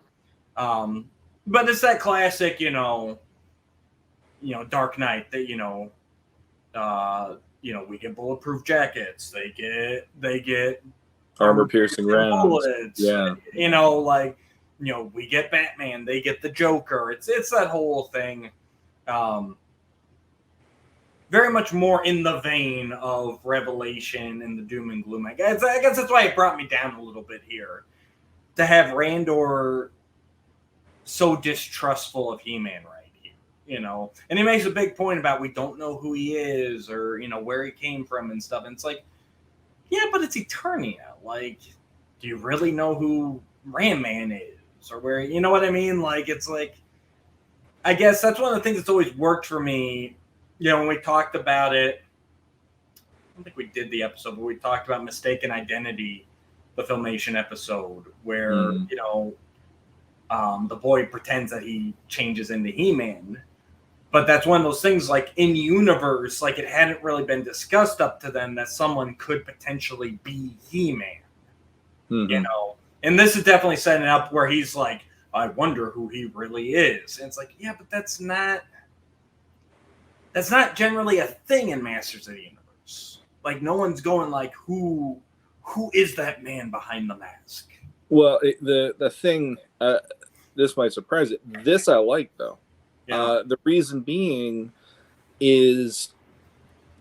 it's that classic, Dark Knight that we get bulletproof jackets. They get armor-piercing rounds. Bullets. Yeah. We get Batman. They get the Joker. It's that whole thing. Very much more in the vein of Revelation and the doom and gloom. I guess that's why it brought me down a little bit here. To have Randor so distrustful of He-Man right here, and he makes a big point about we don't know who he is or, where he came from and stuff. And it's like, yeah, but it's Eternia. Like, do you really know who Ram Man is or where, you know what I mean? Like, it's like, I guess that's one of the things that's always worked for me. You know, when we talked about it, I don't think we did the episode, but we talked about Mistaken Identity, the Filmation episode, where, you know, the boy pretends that he changes into He-Man. But that's one of those things, like, in universe, like, it hadn't really been discussed up to then that someone could potentially be He-Man. You know? And this is definitely setting up where he's like, I wonder who he really is. And it's like, yeah, but that's not generally a thing in Masters of the Universe. Like, no one's going like, who is that man behind the mask? Well, the thing, this might surprise it. This I like, though. Yeah. The reason being is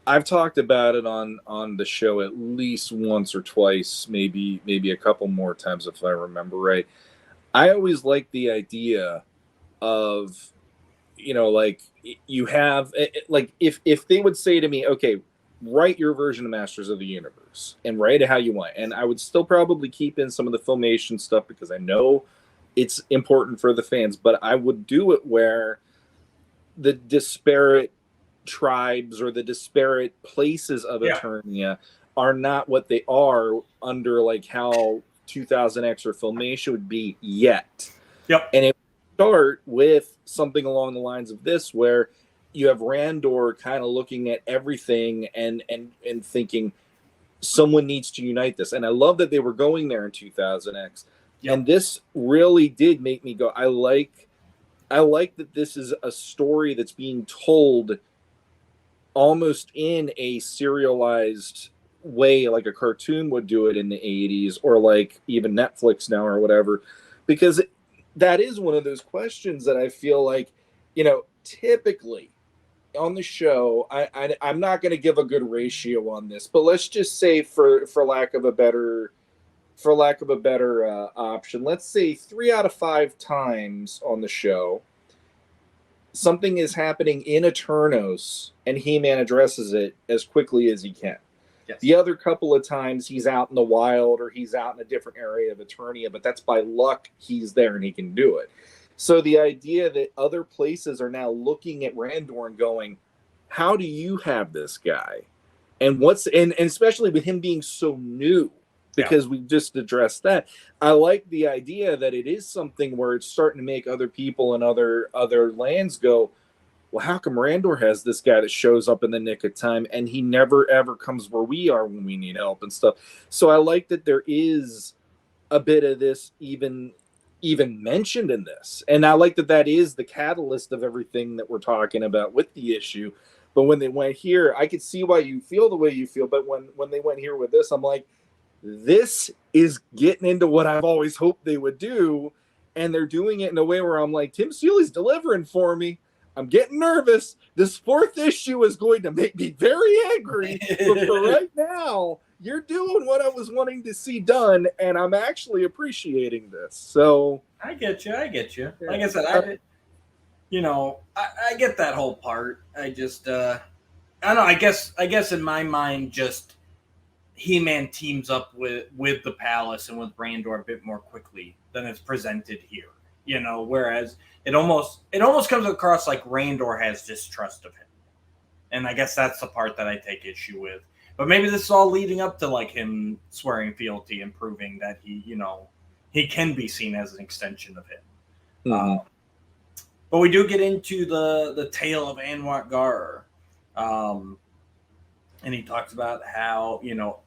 I've talked about it on the show at least once or twice, maybe a couple more times if I remember right. I always like the idea of, you know, like, you have, like, if they would say to me, okay, write your version of Masters of the Universe and write it how you want, and I would still probably keep in some of the Filmation stuff because I know it's important for the fans, but I would do it where the disparate tribes or the disparate places of Eternia are not what they are under, like, how 2000X or Filmation would be yet. Yep. And it would start with something along the lines of this, where you have Randor kind of looking at everything and thinking someone needs to unite this. And I love that they were going there in 2000X. Yep. And this really did make me go, I like that this is a story that's being told almost in a serialized way, like a cartoon would do it in the 80s, or like even Netflix now or whatever, because that is one of those questions that I feel like, you know, typically on the show, I'm not going to give a good ratio on this, but let's just say for lack of a better option, let's say 3 out of 5 times on the show, something is happening in Eternos and He-Man addresses it as quickly as he can. Yes. The other couple of times he's out in the wild or he's out in a different area of Eternia, but that's by luck he's there and he can do it. So the idea that other places are now looking at Randor and going, how do you have this guy? And and especially with him being so new, because we just addressed that. I like the idea that it is something where it's starting to make other people and other lands go, well, how come Randor has this guy that shows up in the nick of time and he never ever comes where we are when we need help and stuff? So I like that there is a bit of this even mentioned in this. And I like that is the catalyst of everything that we're talking about with the issue. But when they went here, I could see why you feel the way you feel. But when they went here with this, I'm like, this is getting into what I've always hoped they would do. And they're doing it in a way where I'm like, Tim Seeley's delivering for me. I'm getting nervous. This 4th issue is going to make me very angry. But for right now, you're doing what I was wanting to see done. And I'm actually appreciating this. So I get you. Yeah. Like I said, I get that whole part. I just, I don't know. I guess in my mind, just He-Man teams up with the Palace and with Randor a bit more quickly than it's presented here. You know, whereas it almost comes across like Randor has distrust of him. And I guess that's the part that I take issue with. But maybe this is all leading up to like him swearing fealty and proving that he can be seen as an extension of him. Mm-hmm. But we do get into the tale of Anwat Gar. And he talks about how,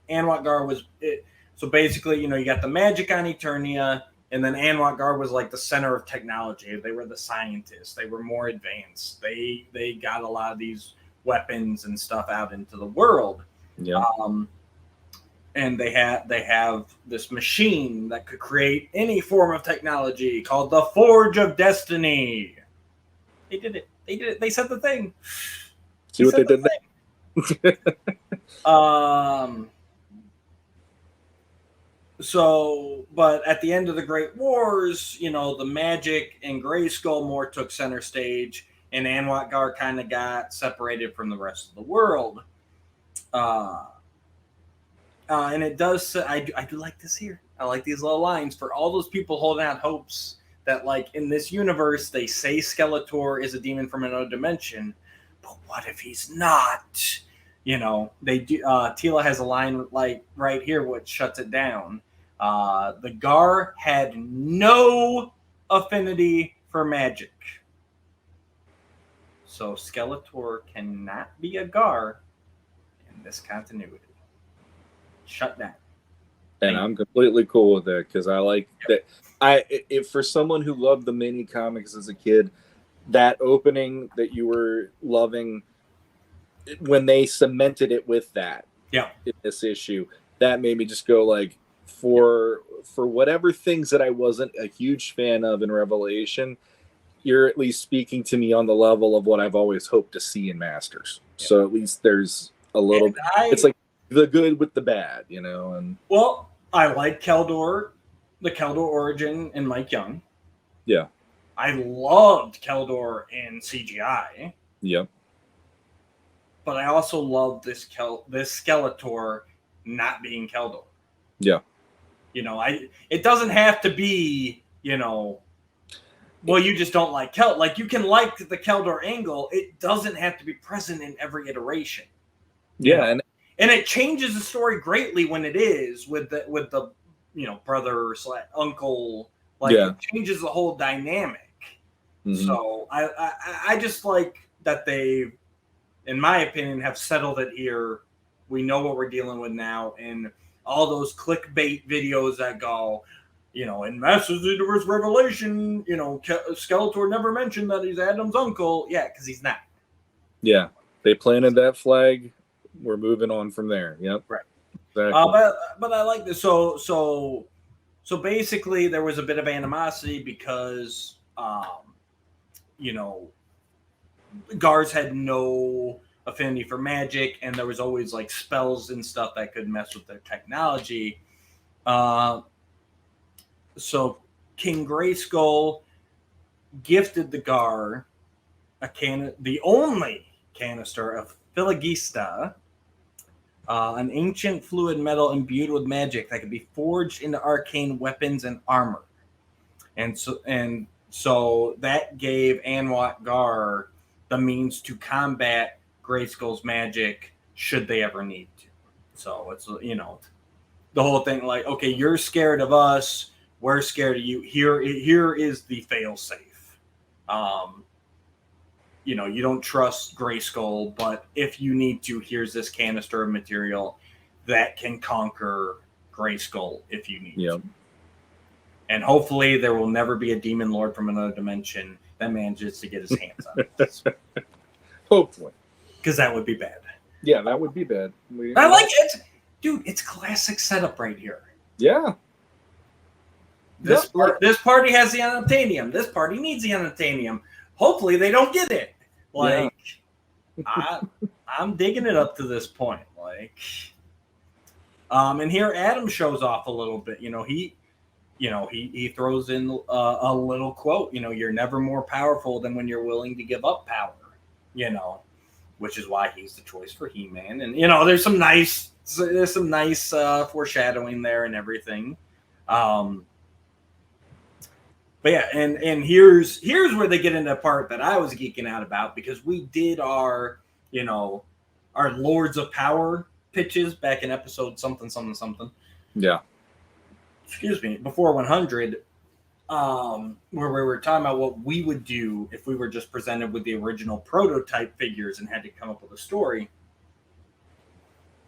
Anwat Gar was it. So basically, you got the magic on Eternia, and then Anwat Gar was like the center of technology. They were the scientists. They were more advanced. They got a lot of these weapons and stuff out into the world. Yeah. And they have this machine that could create any form of technology called the Forge of Destiny. They did it. They said the thing. See what they did there? So, but at the end of the Great Wars, the magic and Grayskull more took center stage, and Anwat Gar kind of got separated from the rest of the world. And it does. I do like this here. I like these little lines for all those people holding out hopes that, like, in this universe, they say Skeletor is a demon from another dimension, but what if he's not? You know, they do. Tila has a line like right here, which shuts it down. The Gar had no affinity for magic, so Skeletor cannot be a Gar in this continuity. Shut down. And I'm completely cool with that because I like that. If for someone who loved the mini comics as a kid, that opening that you were loving, when they cemented it with that, in this issue, that made me just go like, for whatever things that I wasn't a huge fan of in Revelation, you're at least speaking to me on the level of what I've always hoped to see in Masters. So at least there's a little. It's like the good with the bad, you know. And well, I like Keldor, the Keldor origin in Mike Young. Yeah. I loved Keldor in CGI. Yep. But I also love this Skeletor not being Keldor. Yeah. You know, it doesn't have to be, you know, well, you just don't like Like, you can like the Keldor angle. It doesn't have to be present in every iteration. Yeah, and it changes the story greatly when it is with the you know, brother / uncle. Like, it changes the whole dynamic. Mm-hmm. So I just like that they, in my opinion, have settled it here. We know what we're dealing with now, and all those clickbait videos that go, you know, in Masters Universe Revelation, you know, Skeletor never mentioned that he's Adam's uncle. Yeah, because he's not. Yeah, they planted that flag. We're moving on from there. Yep. Right. Exactly. But I like this. So basically, there was a bit of animosity because, you know, Gars had no affinity for magic, and there was always like spells and stuff that could mess with their technology. So King Grayskull gifted the Gar the only canister of Philogista, an ancient fluid metal imbued with magic that could be forged into arcane weapons and armor. And so that gave Anwat Gar the means to combat Grayskull's magic should they ever need to. So it's, you know, the whole thing like, okay, you're scared of us, we're scared of you. Here is the failsafe. You know, you don't trust Grayskull, but if you need to, here's this canister of material that can conquer Grayskull if you need to. And hopefully there will never be a demon lord from another dimension that manages to get his hands on it. Hopefully. Because that would be bad. Yeah, that would be bad. I like it. Dude, it's classic setup right here. Yeah. This party has the unobtainium. This party needs the unobtainium. Hopefully they don't get it. Like, I'm digging it up to this point. Like, and here Adam shows off a little bit. You know, he throws in a little quote. You know, you're never more powerful than when you're willing to give up power. You know, which is why he's the choice for He-Man. And you know, there's some nice foreshadowing there and everything. But yeah, and here's where they get into the part that I was geeking out about, because we did our Lords of Power pitches back in episode something. Yeah. Excuse me, before 100, where we were talking about what we would do if we were just presented with the original prototype figures and had to come up with a story.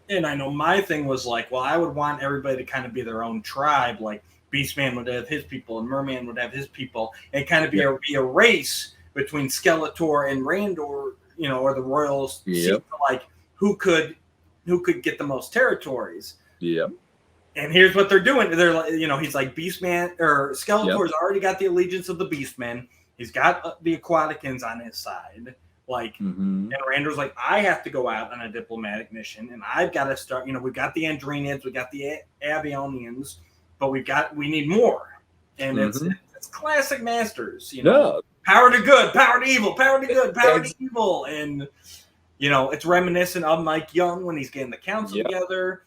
And I know my thing was like, well, I would want everybody to kind of be their own tribe, like Beastman would have his people and Merman would have his people, and kind of be a race between Skeletor and Randor, you know, or the Royals, like who could get the most territories. Yeah. And here's what they're doing. They're like, you know, he's like Beastman, or Skeletor's already got the allegiance of the Beastmen. He's got the Aquaticans on his side. Like, and Randor's like, I have to go out on a diplomatic mission, and I've got to start. You know, we've got the Andrenians, we got the Avionians, but we need more. And it's classic Masters. You know, power to good, power to evil, power to good, power to evil, and you know, it's reminiscent of Mike Young when he's getting the council together.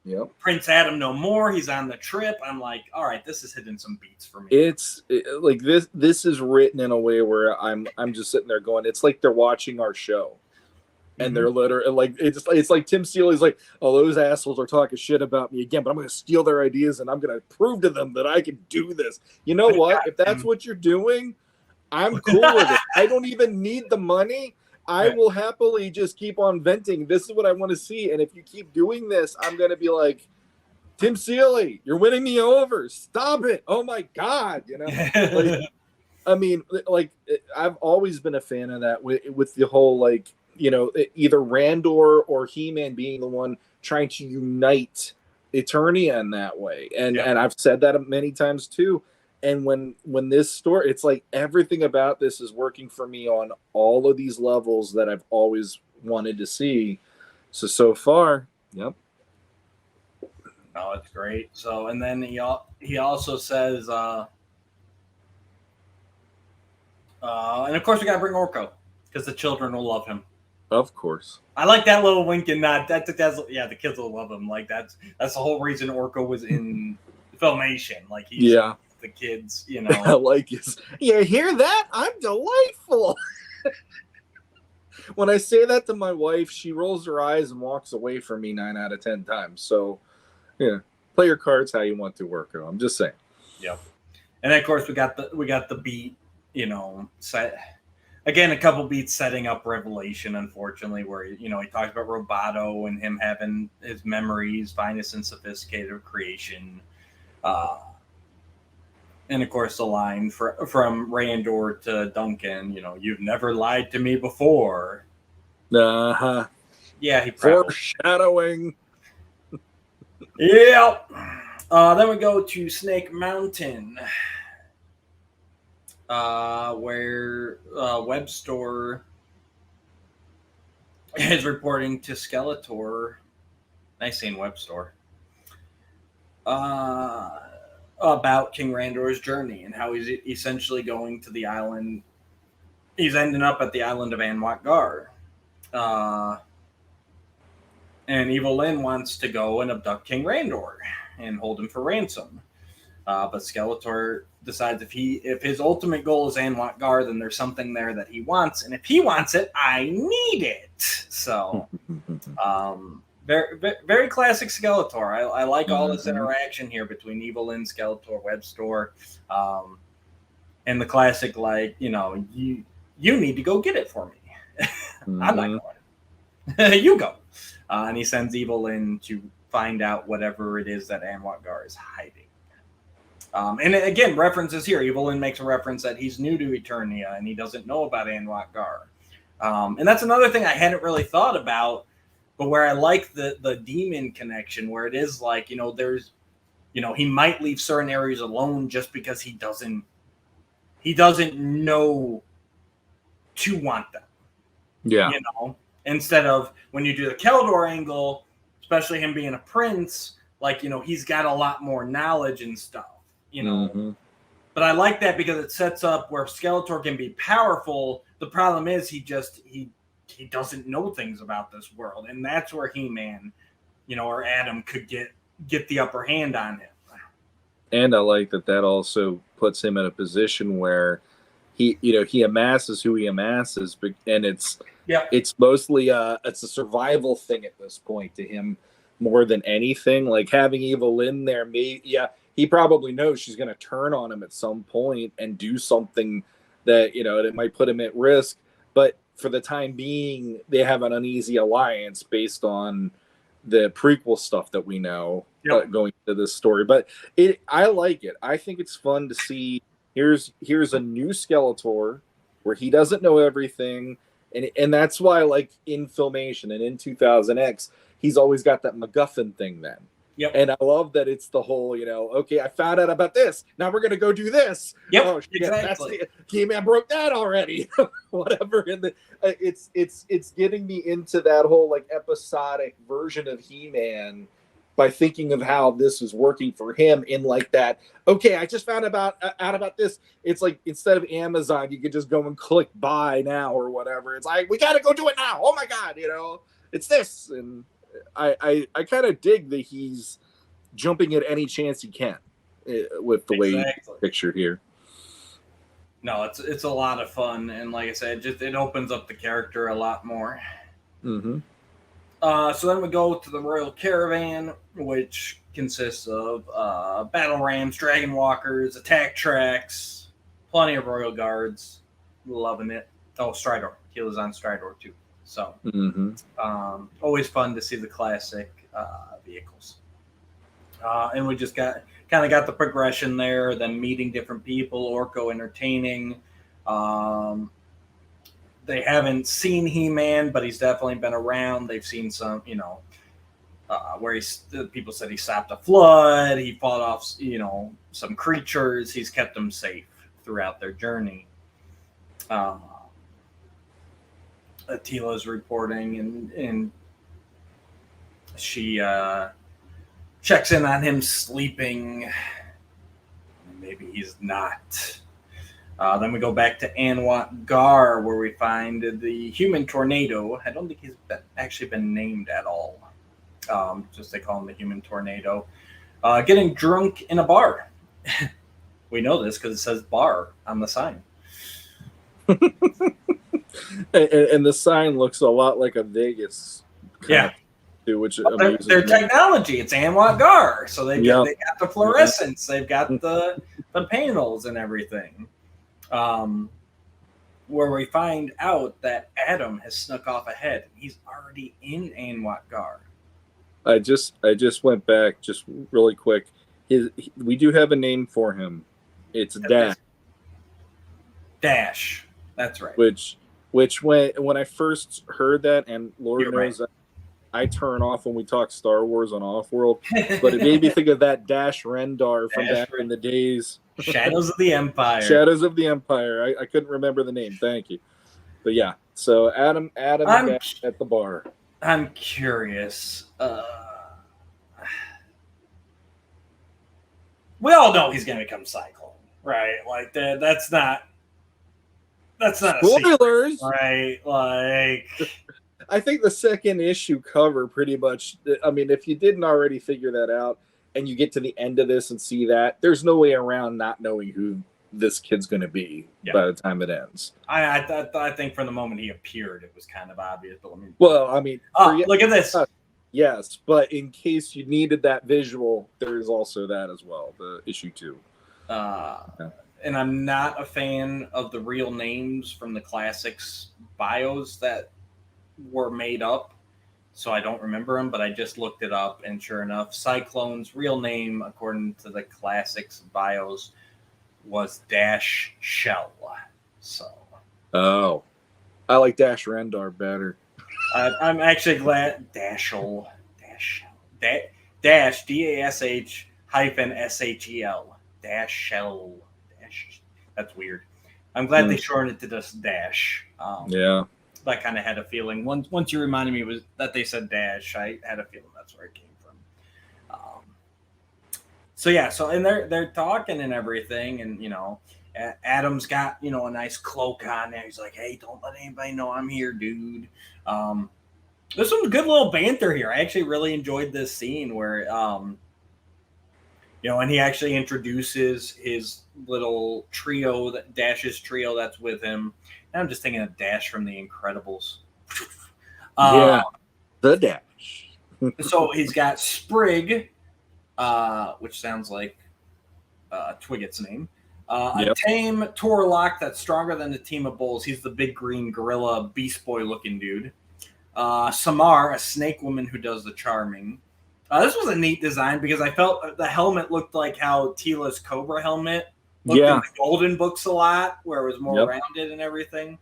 Yep. Prince Adam no more. He's on the trip. I'm like, all right, this is hitting some beats for me. It's like this is written in a way where I'm just sitting there going, it's like they're watching our show. And they're literally like, it's like Tim Seeley's like, oh, those assholes are talking shit about me again, but I'm going to steal their ideas and I'm going to prove to them that I can do this. You know what? If that's what you're doing, I'm cool with it. I don't even need the money. I will happily just keep on venting. This is what I want to see. And if you keep doing this, I'm going to be like, Tim Seeley, you're winning me over. Stop it. Oh my God. You know, like, I mean, like I've always been a fan of that with the whole, like, you know, either Randor or He-Man being the one trying to unite Eternia in that way. And I've said that many times too. And when this story, it's like everything about this is working for me on all of these levels that I've always wanted to see. So far, yep. Oh, it's great. So, and then he also says, and of course we got to bring Orko because the children will love him. Of course. I like that little wink and nod. That's the kids will love him. Like that's the whole reason Orko was in Filmation. Like he's the kids, you know. I like his. You hear that? I'm delightful. When I say that to my wife, she rolls her eyes and walks away from me 9 out of 10 times. So, yeah, play your cards how you want to, Orko. I'm just saying. Yep. And then, of course, we got the beat. You know, set again a couple beats setting up Revelation. Unfortunately, where he talks about Roboto and him having his memories, finest and sophisticated creation. And of course, the line from Randor to Duncan, you've never lied to me before. Uh-huh. Yeah, he foreshadowing. Yeah. Then we go to Snake Mountain, where Webstore is reporting to Skeletor. Nice saying Webstore. About King Randor's journey and how he's essentially going to the island. He's ending up at the island of Anwat-Gar. And Evil Lyn wants to go and abduct King Randor and hold him for ransom. But Skeletor decides if his ultimate goal is Anwat-Gar, then there's something there that he wants. And if he wants it, I need it. So, very, very classic Skeletor. I like all this interaction here between Evil Lyn, Skeletor, Webstore, and the classic, like, you need to go get it for me. I'm not going. You go. And he sends Evil Lyn to find out whatever it is that Anwat-Gar is hiding. And again, references here. Evil Lyn makes a reference that he's new to Eternia and he doesn't know about Anwat-Gar. And that's another thing I hadn't really thought about, but where I like the demon connection, where it is like, there's, he might leave certain areas alone just because he doesn't know to want them. Yeah. Instead of when you do the Keldor angle, especially him being a prince, like, he's got a lot more knowledge and stuff, But I like that because it sets up where Skeletor can be powerful. The problem is he doesn't know things about this world, and that's where He-Man, or Adam could get the upper hand on him. And I like that also puts him in a position where he amasses who he amasses, and it's mostly it's a survival thing at this point to him more than anything. Like having Evil Lyn there, he probably knows she's going to turn on him at some point and do something that that might put him at risk, but for the time being, they have an uneasy alliance based on the prequel stuff that we know going into this story. But I like it. I think it's fun to see. Here's a new Skeletor where he doesn't know everything, and that's why, like in Filmation and in 2000X, he's always got that MacGuffin thing then. Yep. And I love that it's the whole, okay, I found out about this. Now we're going to go do this. Yep, oh, exactly. He-Man broke that already. Whatever. And it's getting me into that whole like episodic version of He-Man by thinking of how this is working for him in like that. Okay, I just found out about this. It's like instead of Amazon, you could just go and click buy now or whatever. It's like, we got to go do it now. Oh my God, it's this. And I kind of dig that he's jumping at any chance he can with the way he's pictured here. No, it's a lot of fun, and like I said, it opens up the character a lot more. Mm-hmm. So then we go to the Royal Caravan, which consists of battle rams, dragon walkers, attack tracks, plenty of royal guards. Loving it. Oh, Stridor. Teela's on Stridor too. So always fun to see the classic vehicles. And we just got the progression there, then meeting different people, Orko entertaining. They haven't seen He-Man, but he's definitely been around. They've seen some, where people said he stopped a flood. He fought off, some creatures. He's kept them safe throughout their journey. Teela's reporting, and she checks in on him sleeping. Maybe he's not. Then we go back to Anwat Gar, where we find the human tornado. I don't think he's actually been named at all. Just they call him the human tornado. Getting drunk in a bar. We know this because it says bar on the sign. and the sign looks a lot like a Vegas. Too, which their technology, it's Anwat Gar, so they got the fluorescence, they've got the panels and everything. Where we find out that Adam has snuck off ahead. He's already in Anwat Gar. I just went back just really quick. We do have a name for him. It's Dash. Dash. That's right. Which when I first heard that, and Lord knows that I turn off when we talk Star Wars on Offworld, but it made me think of that Dash Rendar from back in the days. Shadows of the Empire. Shadows of the Empire. I couldn't remember the name. Thank you. But yeah, so Adam at the bar. I'm curious. We all know he's going to become Cyclone, right? Like that's not spoilers, right? Like, I think the second issue cover pretty much. I mean, if you didn't already figure that out, and you get to the end of this and see that, there's no way around not knowing who this kid's going to be by the time it ends. I think from the moment he appeared, it was kind of obvious. But look at this. Yes, but in case you needed that visual, there's also that as well. The issue 2. And I'm not a fan of the real names from the classics bios that were made up, so I don't remember them, but I just looked it up, and sure enough, Cyclone's real name, according to the classics bios, was Dash Shell. So, I like Dash Rendar better. I'm actually glad Dash Dash DASH -SHEL Dash Shell Dash. That's weird. I'm glad they shortened it to just Dash. I kind of had a feeling once you reminded me that they said Dash, I had a feeling that's where it came from. And they're talking and everything, and Adam's got a nice cloak on there. He's like, "Hey, don't let anybody know I'm here, dude." There's some good little banter here. I actually really enjoyed this scene where and he actually introduces his little trio, Dash's trio that's with him. And I'm just thinking of Dash from The Incredibles. The Dash. So he's got Sprig, which sounds like Twiggett's name. A tame Torlock that's stronger than the team of bulls. He's the big green gorilla beast boy looking dude. Samar, a snake woman who does the charming. This was a neat design because I felt the helmet looked like how Teela's Cobra helmet looked in the Golden Books a lot, where it was more rounded and everything.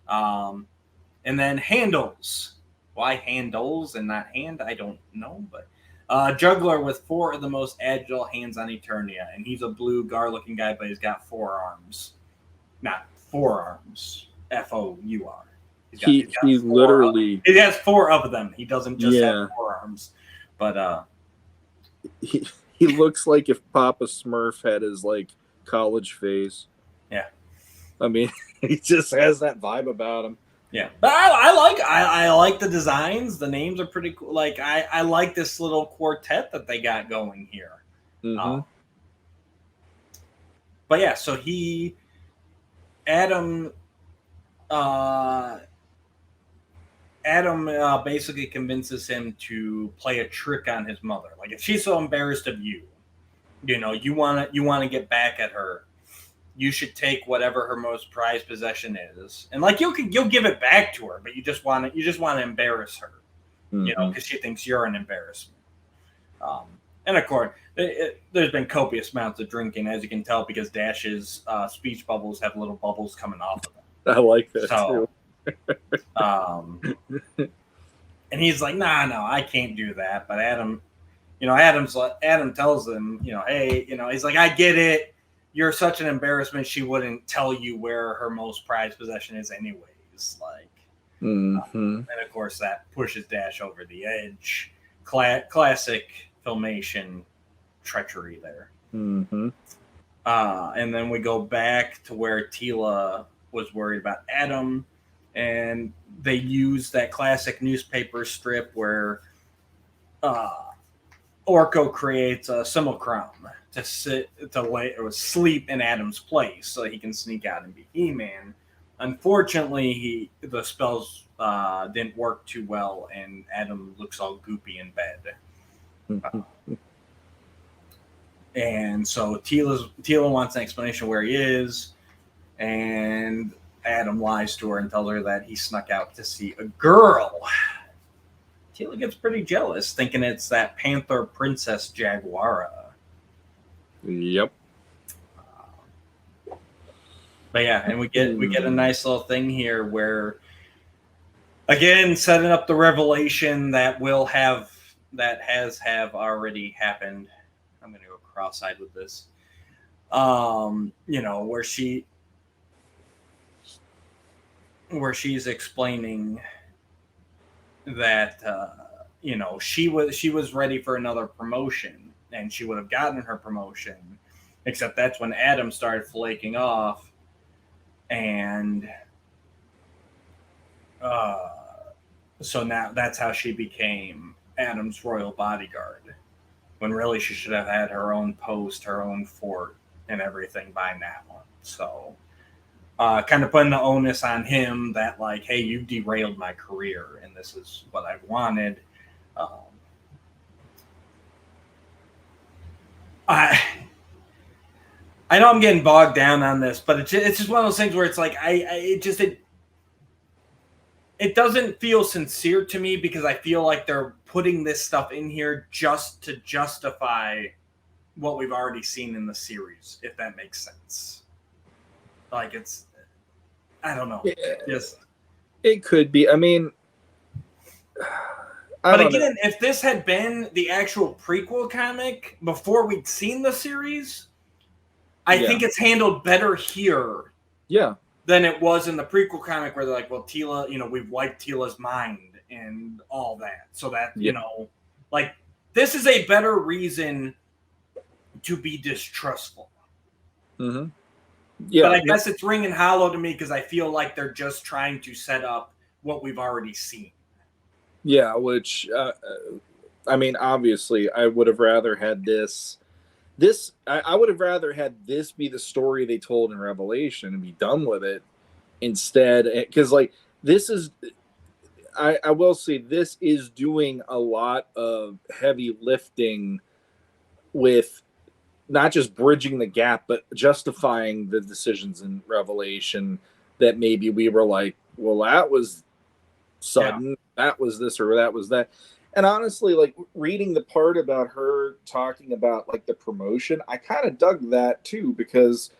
And then handles. Why handles and not hand? I don't know. But juggler with 4 of the most agile hands on Eternia. And he's a blue gar-looking guy, but he's got 4 arms. Not forearms. F-O-U-R. He literally... He has 4 of them. He doesn't just have 4 arms. But he looks like if Papa Smurf had his college face. Yeah. I mean, he just has that vibe about him. Yeah, but I like the designs. The names are pretty cool. Like I like this little quartet that they got going here. Mm-hmm. But yeah, so Adam basically convinces him to play a trick on his mother. Like if she's so embarrassed of you, you want to get back at her. You should take whatever her most prized possession is, and like you'll give it back to her, but you just want to embarrass her, Mm-hmm. because she thinks you're an embarrassment. And of course, there's been copious amounts of drinking, as you can tell, because Dash's speech bubbles have little bubbles coming off of them. I like that So, too. And he's like, "Nah, no, I can't do that." But Adam tells him, hey, he's like, "I get it. You're such an embarrassment. She wouldn't tell you where her most prized possession is, anyways." Like, Mm-hmm. and of course, that pushes Dash over the edge. Classic Filmation treachery there. Mm-hmm. And then we go back to where Tila was worried about Adam, and they use that classic newspaper strip where Orko creates a simulacrum to sleep in Adam's place so he can sneak out and be He-Man. Unfortunately, the spells didn't work too well, and Adam looks all goopy in bed. And so Tila wants an explanation where he is, and Adam lies to her and tells her that he snuck out to see a girl. Tila gets pretty jealous, thinking it's that Panther Princess Jaguara. Yep. But yeah, and we get a nice little thing here where, again, setting up the revelation that has already happened. I'm going to go cross-eyed with this. Where she's explaining that she was ready for another promotion, and she would have gotten her promotion, except that's when Adam started flaking off, and so now that's how she became Adam's royal bodyguard, when really she should have had her own post, her own fort, and everything by now. So kind of putting the onus on him that, like, hey, you derailed my career, and this is what I wanted. I know I'm getting bogged down on this, but it's just one of those things where it's like it doesn't feel sincere to me, because I feel like they're putting this stuff in here just to justify what we've already seen in the series, if that makes sense. Like, I don't know. It could be. I mean, but again, if this had been the actual prequel comic before we'd seen the series, I think it's handled better here. Yeah. Than it was in the prequel comic, where they're like, well, Tila, we've wiped Tila's mind and all that. So that, like, this is a better reason to be distrustful. Mm-hmm. Yeah. But I guess it's ringing hollow to me, because I feel like they're just trying to set up what we've already seen. Yeah, which, I mean, obviously, I would have rather had I would have rather had this be the story they told in Revelation and be done with it instead. Because, like, this is, I will say, this is doing a lot of heavy lifting with not just bridging the gap, but justifying the decisions in Revelation that maybe we were like, well, that was sudden, that was this or that was that. And honestly, like, reading the part about her talking about, like, the promotion, I kind of dug that too, because,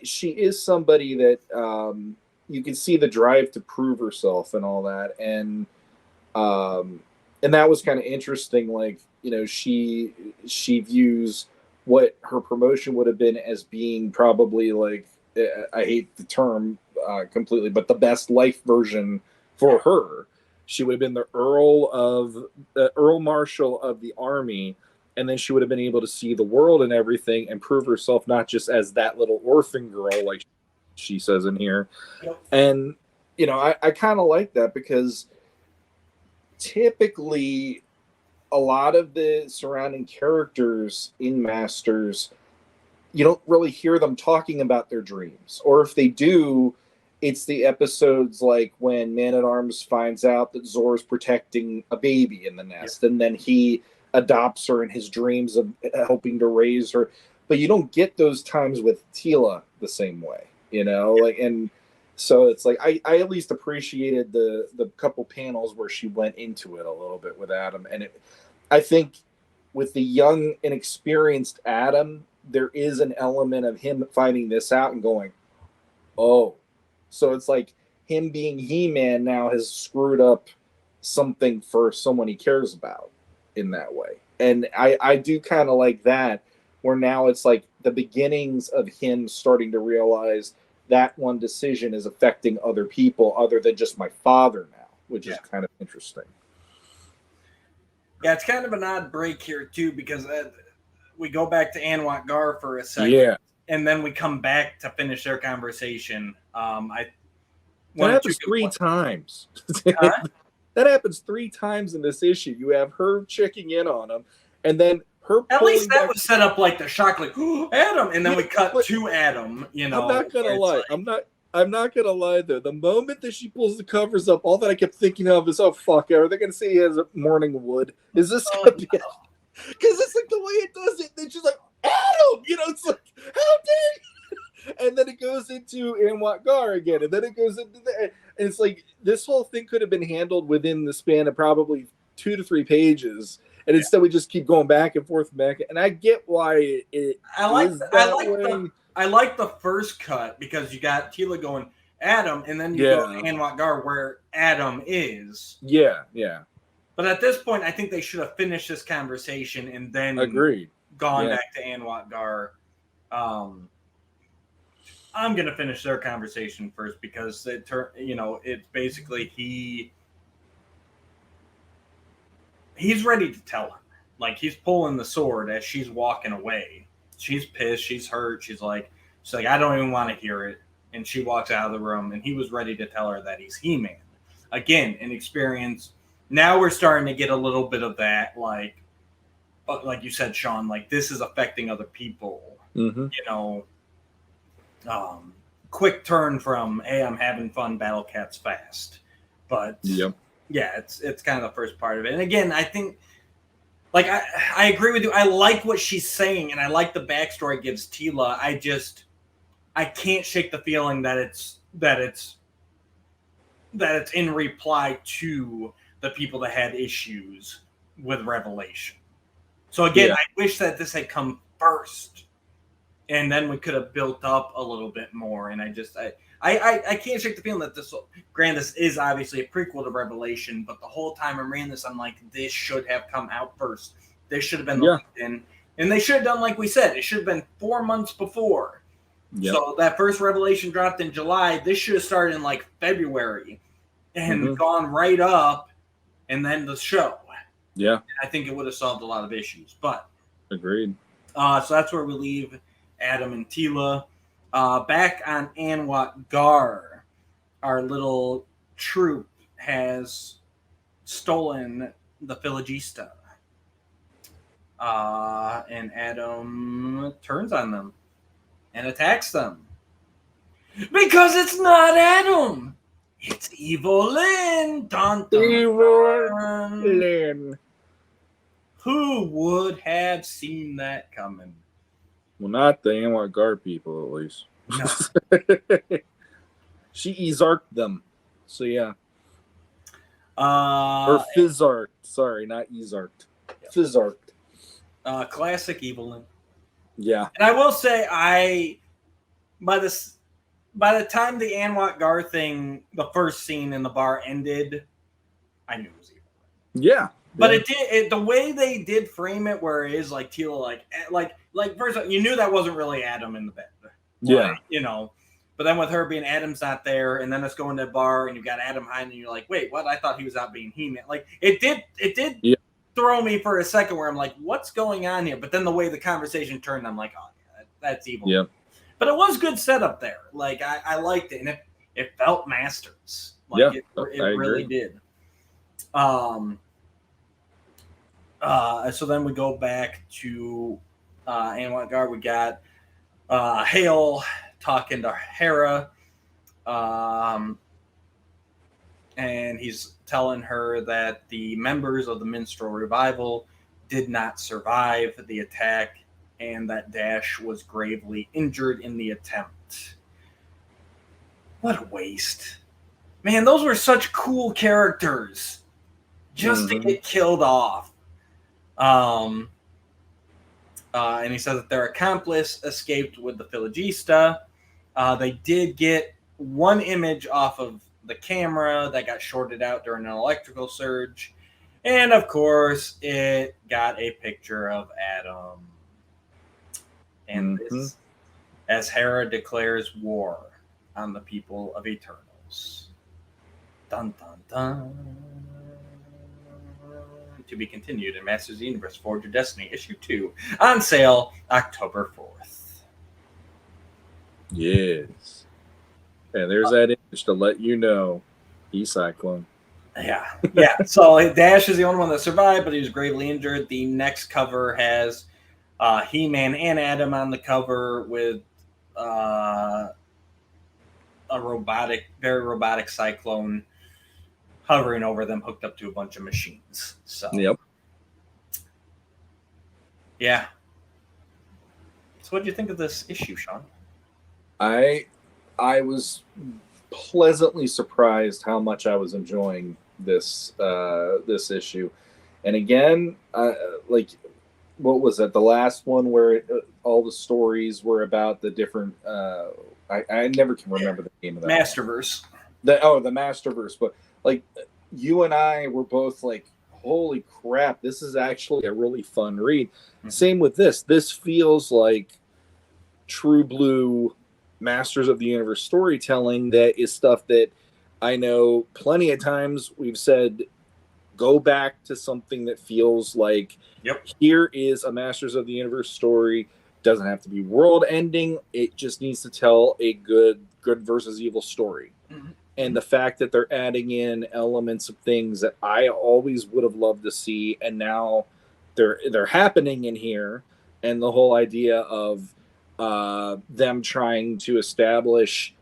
she is somebody that you can see the drive to prove herself and all that. And that was kind of interesting. Like, she views what her promotion would have been as being probably, like, I hate the term completely, but the best life version for her. She would have been the Earl Marshal of the army, and then she would have been able to see the world and everything and prove herself not just as that little orphan girl, like she says in here. Yep. And I kind of like that because typically a lot of the surrounding characters in Masters, you don't really hear them talking about their dreams. Or if they do, it's the episodes like when Man-at-Arms finds out that Zor's protecting a baby in the nest, and then he adopts her in his dreams of helping to raise her. But you don't get those times with Tila the same way, and so it's like I at least appreciated the couple panels where she went into it a little bit with Adam. And I think with the young, inexperienced Adam, there is an element of him finding this out and going, oh. So it's like him being He-Man now has screwed up something for someone he cares about in that way. And I do kind of like that, where now it's like the beginnings of him starting to realize that one decision is affecting other people other than just my father now, which is kind of interesting. Yeah, it's kind of an odd break here, too, because we go back to Anwat Gar for a second. Yeah. And then we come back to finish their conversation. That happens 3 times. Huh? That happens 3 times in this issue. You have her checking in on him, and then her. At least that was set up like the shock, like Adam, and then we cut to Adam. I'm not gonna lie. Like... I'm not gonna lie though. The moment that she pulls the covers up, all that I kept thinking of is, oh fuck, are they gonna say he has a morning wood? Is this gonna be? Because it's like the way it does it. Then she's like, Adam, it's like, how dare you? And then it goes into Anwat Gar again, and then it goes into and it's like this whole thing could have been handled within the span of probably 2 to 3 pages, and instead we just keep going back and forth, and I get why I like the first cut because you got Tila going Adam, and then you go to Anwat Gar where Adam is. Yeah. But at this point, I think they should have finished this conversation and then gone back to Anwat Gar. I'm going to finish their conversation first because it's basically he's ready to tell him. Like, he's pulling the sword as she's walking away. She's pissed. She's hurt. She's like, I don't even want to hear it. And she walks out of the room, and he was ready to tell her that he's He-Man. Again, an experience. Now we're starting to get a little bit of that, like you said, Shawn, like this is affecting other people. Mm-hmm. Quick turn from, hey, I'm having fun, Battle Cat's fast. But yeah, it's kind of the first part of it. And again, I think, like, I agree with you. I like what she's saying, and I like the backstory it gives Tila. I can't shake the feeling that it's in reply to the people that had issues with Revelation. So again, I wish that this had come first, and then we could have built up a little bit more. And I can't shake the feeling that this is obviously a prequel to Revelation, but the whole time I'm reading this, I'm like, this should have come out first. This should have been locked in. And they should have done like we said. It should have been 4 months before. Yep. So that first Revelation dropped in July. This should have started in like February and gone right up, and then the show. Yeah. I think it would have solved a lot of issues. But agreed. So that's where we leave Adam and Tila. Back on Anwat Gar, our little troop has stolen the Philogista. And Adam turns on them and attacks them. Because it's not Adam! It's Evil Lynn! Dun, dun, Evil Lynn. Who would have seen that coming? Well, not the Anwat Gar people, at least. No. She Ezarked them. So, yeah. Or Fizzarked. Sorry, not Ezarked. Yep. Fizzarked. Classic Evelyn. Yeah. And I will say, by the time the Anwat Gar thing, the first scene in the bar ended, I knew it was Evelyn. Yeah. But the way they did frame it, where it is like Tila, like first you knew that wasn't really Adam in the bed. Yeah. But then with her being Adam's not there, and then it's going to the bar, and you got Adam hiding, and you're like, wait, what? I thought he was out being He-Man. Like it did throw me for a second, where I'm like, what's going on here? But then the way the conversation turned, I'm like, oh yeah, that's evil. Yeah. But it was good setup there. Like I liked it, and it felt Masters. Yeah, it I really agree. did. So then we go back to Anwar. We got Hale talking to Hera, and he's telling her that the members of the Minstrel Revival did not survive the attack, and that Dash was gravely injured in the attempt. What a waste. Man, those were such cool characters just to get killed off. And he said that their accomplice escaped with the Philogista. They did get one image off of the camera that got shorted out during an electrical surge. And of course, it got a picture of Adam. And this, as Hera declares war on the people of Eternals. Dun, dun, dun. To be continued in Masters of the Universe Forge of Destiny Issue 2 on sale October 4th. Yes. And there's that image to let you know he's Cyclone. Yeah. So Dash is the only one that survived, but he was gravely injured. The next cover has He-Man and Adam on the cover with a very robotic Cyclone hovering over them, hooked up to a bunch of machines. So, yep. Yeah. So what do you think of this issue, Shawn? I was pleasantly surprised how much I was enjoying this issue. And again, like, what was it? The last one where all the stories were about the different. I never can remember the name of that. Masterverse. The Masterverse. But like, you and I were both like, holy crap, this is actually a really fun read. Mm-hmm. Same with this. This feels like true blue Masters of the Universe storytelling that is stuff that I know plenty of times we've said, go back to something that feels like, here is a Masters of the Universe story. Doesn't have to be world ending. It just needs to tell a good versus evil story. Mm-hmm. And the fact that they're adding in elements of things that I always would have loved to see, and now they're happening in here, and the whole idea of them trying to establish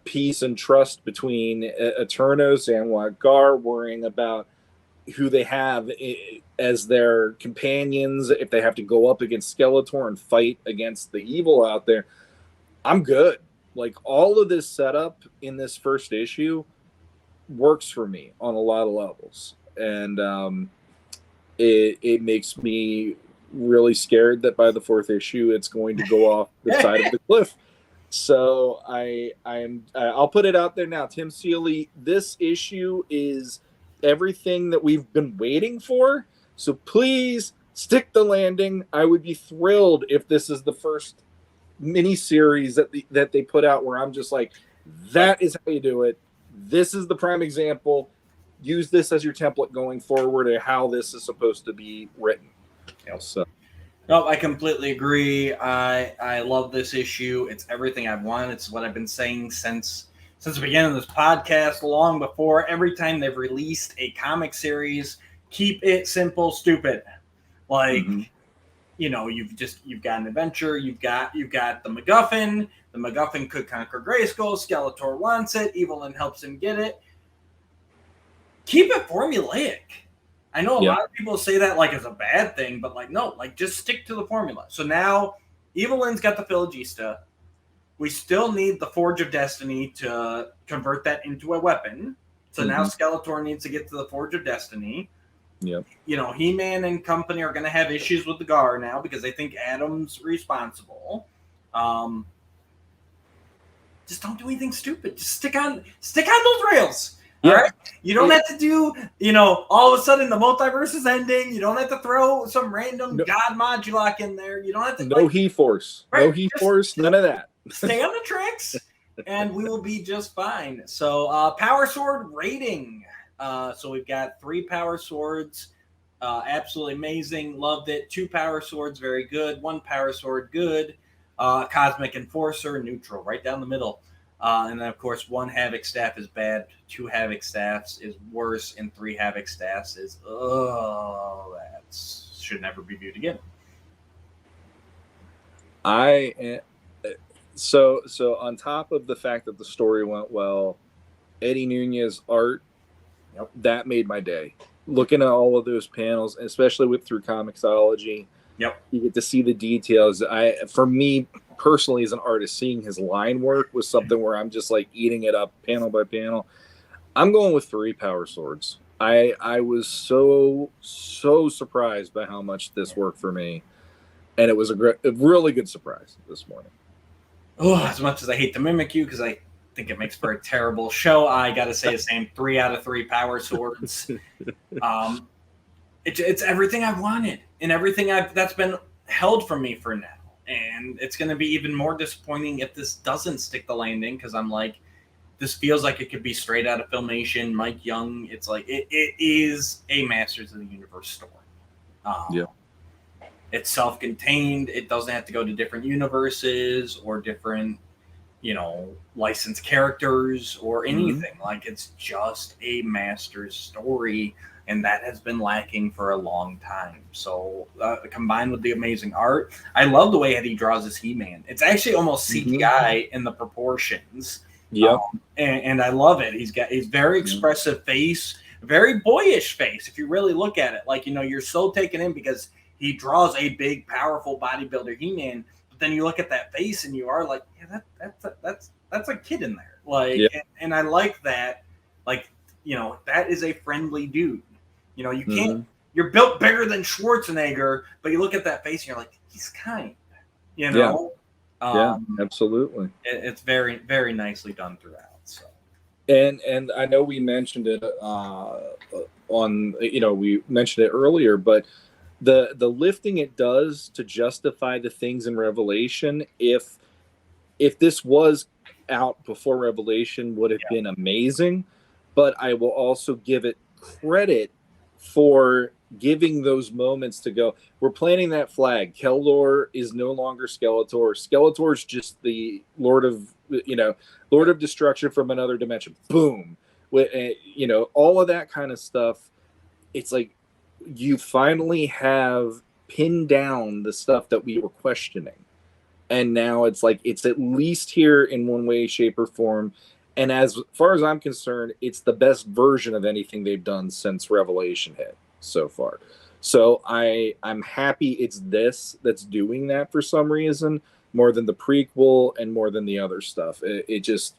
peace and trust between Eternos and Wadgar, worrying about who they have as their companions if they have to go up against Skeletor and fight against the evil out there. I'm good. Like, all of this setup in this first issue works for me on a lot of levels. And it makes me really scared that by the fourth issue it's going to go off the side of the cliff. So I'll put it out there now. Tim Seeley, this issue is everything that we've been waiting for. So please stick the landing. I would be thrilled if this is the first mini-series that they put out where I'm just like, that is how you do it. This is the prime example. Use this as your template going forward and how this is supposed to be written. So. Nope, I completely agree. I love this issue. It's everything I've wanted. It's what I've been saying since the beginning of this podcast, long before. Every time they've released a comic series, keep it simple, stupid. Like, you know, you've got an adventure. You've got the MacGuffin. The MacGuffin could conquer Grayskull. Skeletor wants it. Evelyn helps him get it. Keep it formulaic. I know a lot of people say that like as a bad thing, but like, no, like, just stick to the formula. So now Evelyn's got the Philogista. We still need the Forge of Destiny to convert that into a weapon. So now Skeletor needs to get to the Forge of Destiny. Yep. You know, He-Man and company are going to have issues with the Gar now because they think Adam's responsible. Just don't do anything stupid. Just stick on those rails. All right. You don't have to do, you know, all of a sudden the multiverse is ending. You don't have to throw some random God Modulok in there. You don't have to. No He-Force. Right? No He-Force. None of that. Stay on the tracks, and we will be just fine. So, Power Sword rating. So we've got 3 Power Swords. Absolutely amazing. Loved it. 2 Power Swords, very good. 1 Power Sword, good. Cosmic Enforcer, neutral, right down the middle. And then, of course, 1 Havoc staff is bad, 2 Havoc staffs is worse, and 3 Havoc staffs is, that should never be viewed again. So on top of the fact that the story went well, Eddie Nunez art, that made my day. Looking at all of those panels, especially through Comixology, you get to see the details. For me personally, as an artist, seeing his line work was something where I'm just like eating it up panel by panel. I'm going with 3 Power Swords. I was so surprised by how much this worked for me, and it was a really good surprise this morning. Oh, as much as I hate to mimic you, because I think it makes for a terrible show, I got to say the same. 3 out of 3 Power Swords. It's everything I've wanted and everything that's been held from me for now. And it's going to be even more disappointing if this doesn't stick the landing, because I'm like, this feels like it could be straight out of Filmation, Mike Young. It's like it is a Masters of the Universe story. It's self-contained. It doesn't have to go to different universes or different, licensed characters or anything. Like, it's just a Masters story, and that has been lacking for a long time. So combined with the amazing art, I love the way Eddie draws his He-Man. It's actually almost CGI in the proportions. And I love it. He's very expressive face, very boyish face. If you really look at it, like, you're so taken in because he draws a big, powerful bodybuilder He-Man. But then you look at that face and you are like, yeah, that's a kid in there. Like, and I like that. Like, that is a friendly dude. You can't. You're built bigger than Schwarzenegger, but you look at that face and you're like, he's kind. Absolutely. It's very, very nicely done throughout. So, and I know we mentioned it we mentioned it earlier, but the lifting it does to justify the things in Revelation, if this was out before Revelation, would have been amazing. But I will also give it credit for giving those moments to go, we're planting that flag. Keldor is no longer Skeletor. Skeletor's just the Lord of Destruction from another dimension. Boom. All of that kind of stuff. It's like you finally have pinned down the stuff that we were questioning. And now it's like it's at least here in one way, shape, or form. And as far as I'm concerned, it's the best version of anything they've done since Revelation hit so far. So I'm happy it's this that's doing that for some reason, more than the prequel and more than the other stuff. It's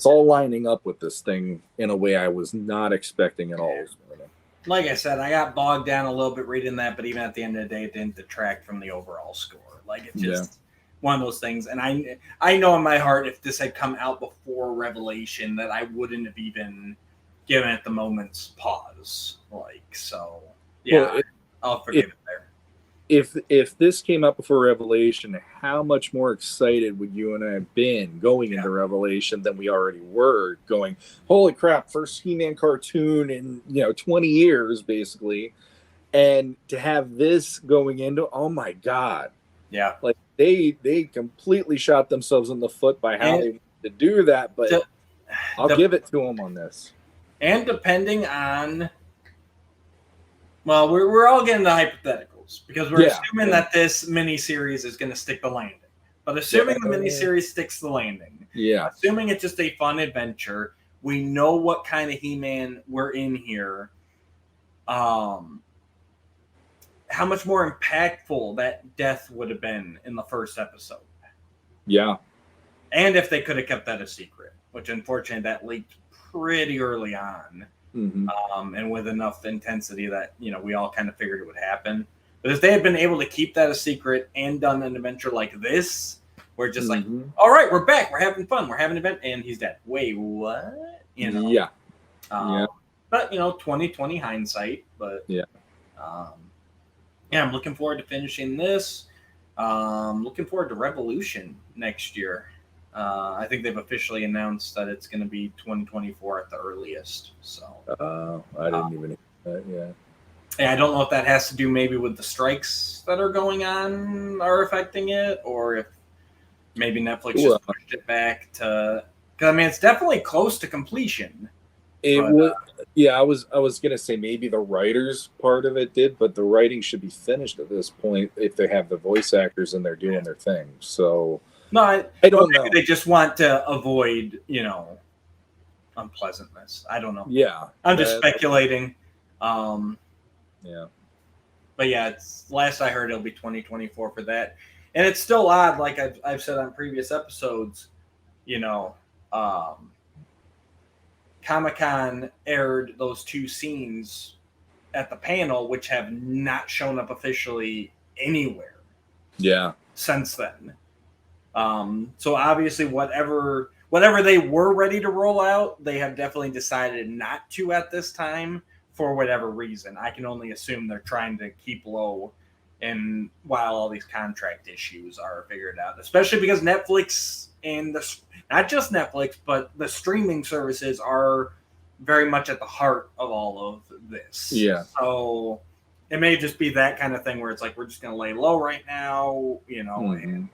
all lining up with this thing in a way I was not expecting at all. Like I said, I got bogged down a little bit reading that, but even at the end of the day, it didn't detract from the overall score. Like, it's just one of those things. And I know in my heart, if this had come out before Revelation, that I wouldn't have even given it the moment's pause. I'll forgive it there. If this came out before Revelation, how much more excited would you and I have been going into Revelation than we already were going, holy crap, first He-Man cartoon in 20 years, basically. And to have this going into, oh my God. Yeah. Like, they completely shot themselves in the foot by how they wanted to do that, but I'll give it to them on this. And depending on, well, we're all getting the hypotheticals because we're assuming that this miniseries is going to stick the landing. But assuming the miniseries sticks the landing, assuming it's just a fun adventure, we know what kind of He-Man we're in here. How much more impactful that death would have been in the first episode. Yeah. And if they could have kept that a secret, which unfortunately that leaked pretty early on. And with enough intensity that, we all kind of figured it would happen. But if they had been able to keep that a secret and done an adventure like this, where just like, all right, we're back, we're having fun, we're having an event, and he's dead. Wait, what? But 2020 hindsight. But I'm looking forward to finishing this. Looking forward to Revolution next year. I think they've officially announced that it's going to be 2024 at the earliest. So I didn't even know that. Yeah, I don't know if that has to do maybe with the strikes that are going on are affecting it, or if maybe Netflix just pushed it back to Because I mean, it's definitely close to completion. It would, yeah. I was gonna say maybe the writers part of it did, but the writing should be finished at this point if they have the voice actors and they're doing their thing. So no, I don't know. They just want to avoid, unpleasantness. I don't know. Yeah, I'm just speculating. Yeah. But yeah, it's last I heard it'll be 2024 for that, and it's still odd. Like I've said on previous episodes, Comic-Con aired those 2 scenes at the panel, which have not shown up officially anywhere. Yeah. Since then. So obviously, whatever they were ready to roll out, they have definitely decided not to at this time for whatever reason. I can only assume they're trying to keep low, and while all these contract issues are figured out, especially because Netflix and not just Netflix, but the streaming services are very much at the heart of all of this. Yeah. So it may just be that kind of thing where it's like, we're just going to lay low right now, Mm-hmm.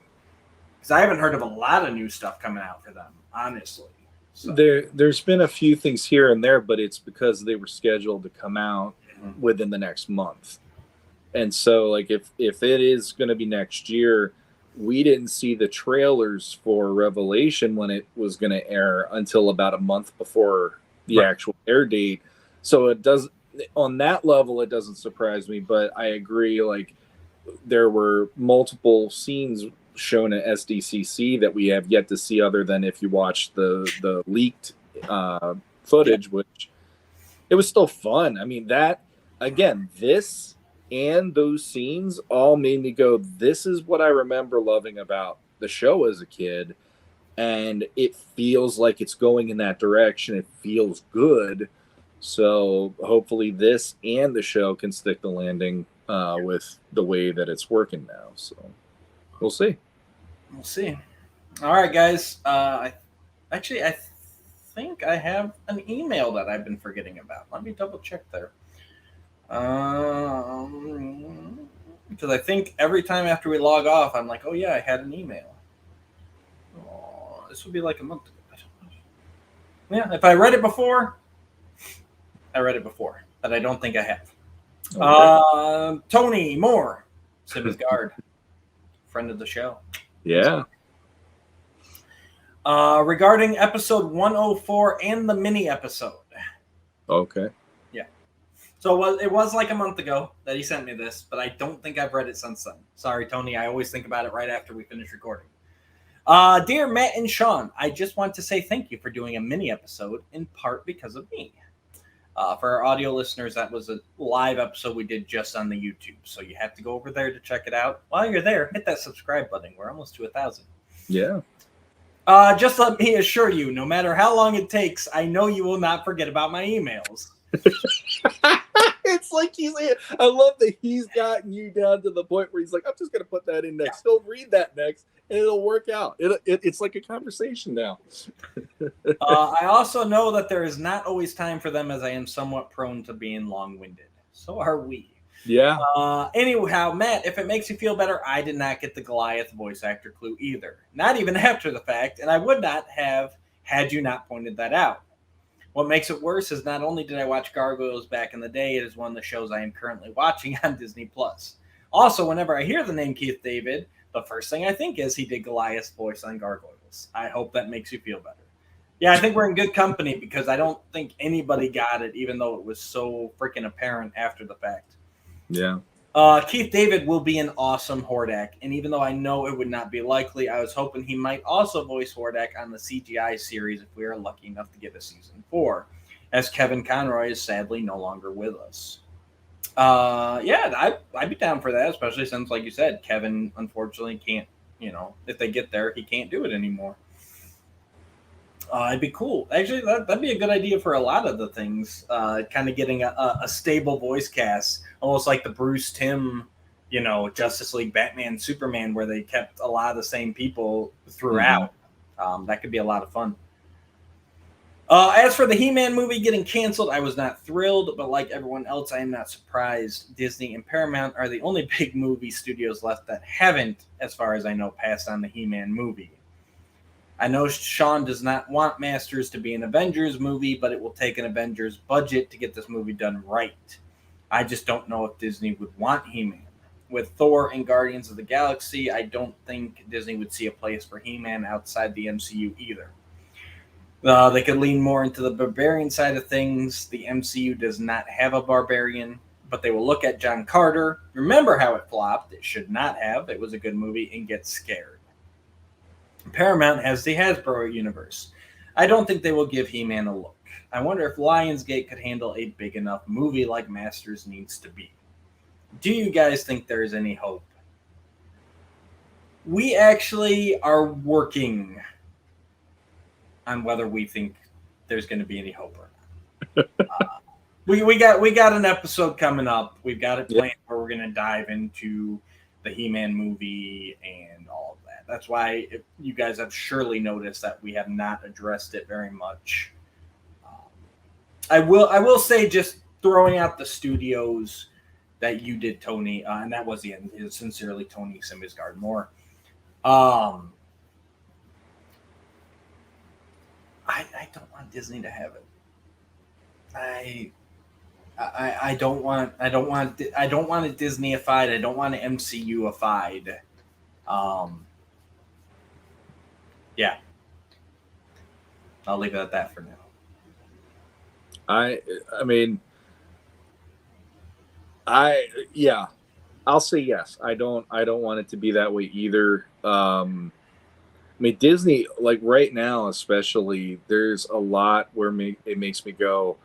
Because I haven't heard of a lot of new stuff coming out for them, honestly. So. There's been a few things here and there, but it's because they were scheduled to come out within the next month. And so, like, if it is going to be next year, we didn't see the trailers for Revelation when it was going to air until about a month before the actual air date. So it does, on that level, it doesn't surprise me. But I agree, like, there were multiple scenes shown at SDCC that we have yet to see, other than if you watch the leaked footage, which it was still fun. I mean, that, again, this and those scenes all made me go, this is what I remember loving about the show as a kid. And it feels like it's going in that direction. It feels good. So hopefully this and the show can stick the landing with the way that it's working now. So we'll see. We'll see. All right, guys. I think I have an email that I've been forgetting about. Let me double check there. Because I think every time after we log off, I'm like, oh yeah, I had an email. Oh, this would be like a month ago. I don't know. Yeah, if I read it before, I read it before, but I don't think I have. Okay. Tony Moore, Sibby's guard, friend of the show. Yeah. Regarding episode 104 and the mini episode. Okay. Yeah. So it was like a month ago that he sent me this, but I don't think I've read it since then. Sorry, Tony. I always think about it right after we finish recording. Dear Matt and Shawn, I just want to say thank you for doing a mini episode, in part because of me. For our audio listeners, that was a live episode we did just on the YouTube. So you have to go over there to check it out. While you're there, hit that subscribe button. We're almost to 1,000. Yeah. Just let me assure you, no matter how long it takes, I know you will not forget about my emails. It's like I love that he's gotten you down to the point where he's like, I'm just going to put that in next. He'll read that next, and it'll work out. It's like a conversation now. I also know that there is not always time for them, as I am somewhat prone to being long-winded. So are we. Yeah. Anyhow, Matt, if it makes you feel better, I did not get the Goliath voice actor clue either. Not even after the fact, and I would not have had you not pointed that out. What makes it worse is not only did I watch Gargoyles back in the day, it is one of the shows I am currently watching on Disney+. Also, whenever I hear the name Keith David, the first thing I think is he did Goliath's voice on Gargoyles. I hope that makes you feel better. Yeah, I think we're in good company because I don't think anybody got it, even though it was so freaking apparent after the fact. Yeah. Keith David will be an awesome Hordak, and even though I know it would not be likely, I was hoping he might also voice Hordak on the CGI series if we are lucky enough to get a season 4, as Kevin Conroy is sadly no longer with us. Yeah, I'd be down for that, especially since, like you said, Kevin unfortunately can't, if they get there, he can't do it anymore. It'd be cool. Actually, that'd be a good idea for a lot of the things. Kind of getting a stable voice cast, almost like the Bruce Timm, Justice League, Batman, Superman, where they kept a lot of the same people throughout. Mm-hmm. That could be a lot of fun. As for the He-Man movie getting canceled, I was not thrilled, but like everyone else, I am not surprised. Disney and Paramount are the only big movie studios left that haven't, as far as I know, passed on the He-Man movie. I know Shawn does not want Masters to be an Avengers movie, but it will take an Avengers budget to get this movie done right. I just don't know if Disney would want He-Man. With Thor and Guardians of the Galaxy, I don't think Disney would see a place for He-Man outside the MCU either. They could lean more into the barbarian side of things. The MCU does not have a barbarian, but they will look at John Carter, remember how it flopped, it should not have, it was a good movie, and get scared. Paramount has the Hasbro universe. I don't think they will give He-Man a look. I wonder if Lionsgate could handle a big enough movie like Masters needs to be. Do you guys think there is any hope? We actually are working on whether we think there's going to be any hope or not. We got an episode coming up. We've got it planned where we're going to dive into the He-Man movie and all of that. That's why you guys have surely noticed that we have not addressed it very much. I will say, just throwing out the studios that you did, Tony, and that was the end. Sincerely, Tony Simisgard Moore. I don't want Disney to have it. I don't want it Disneyified. I don't want it MCU-ified. Yeah. I'll leave it at that for now. I mean, I'll say yes. I don't want it to be that way either. I mean, Disney, like right now, especially, there's a lot where it makes me go,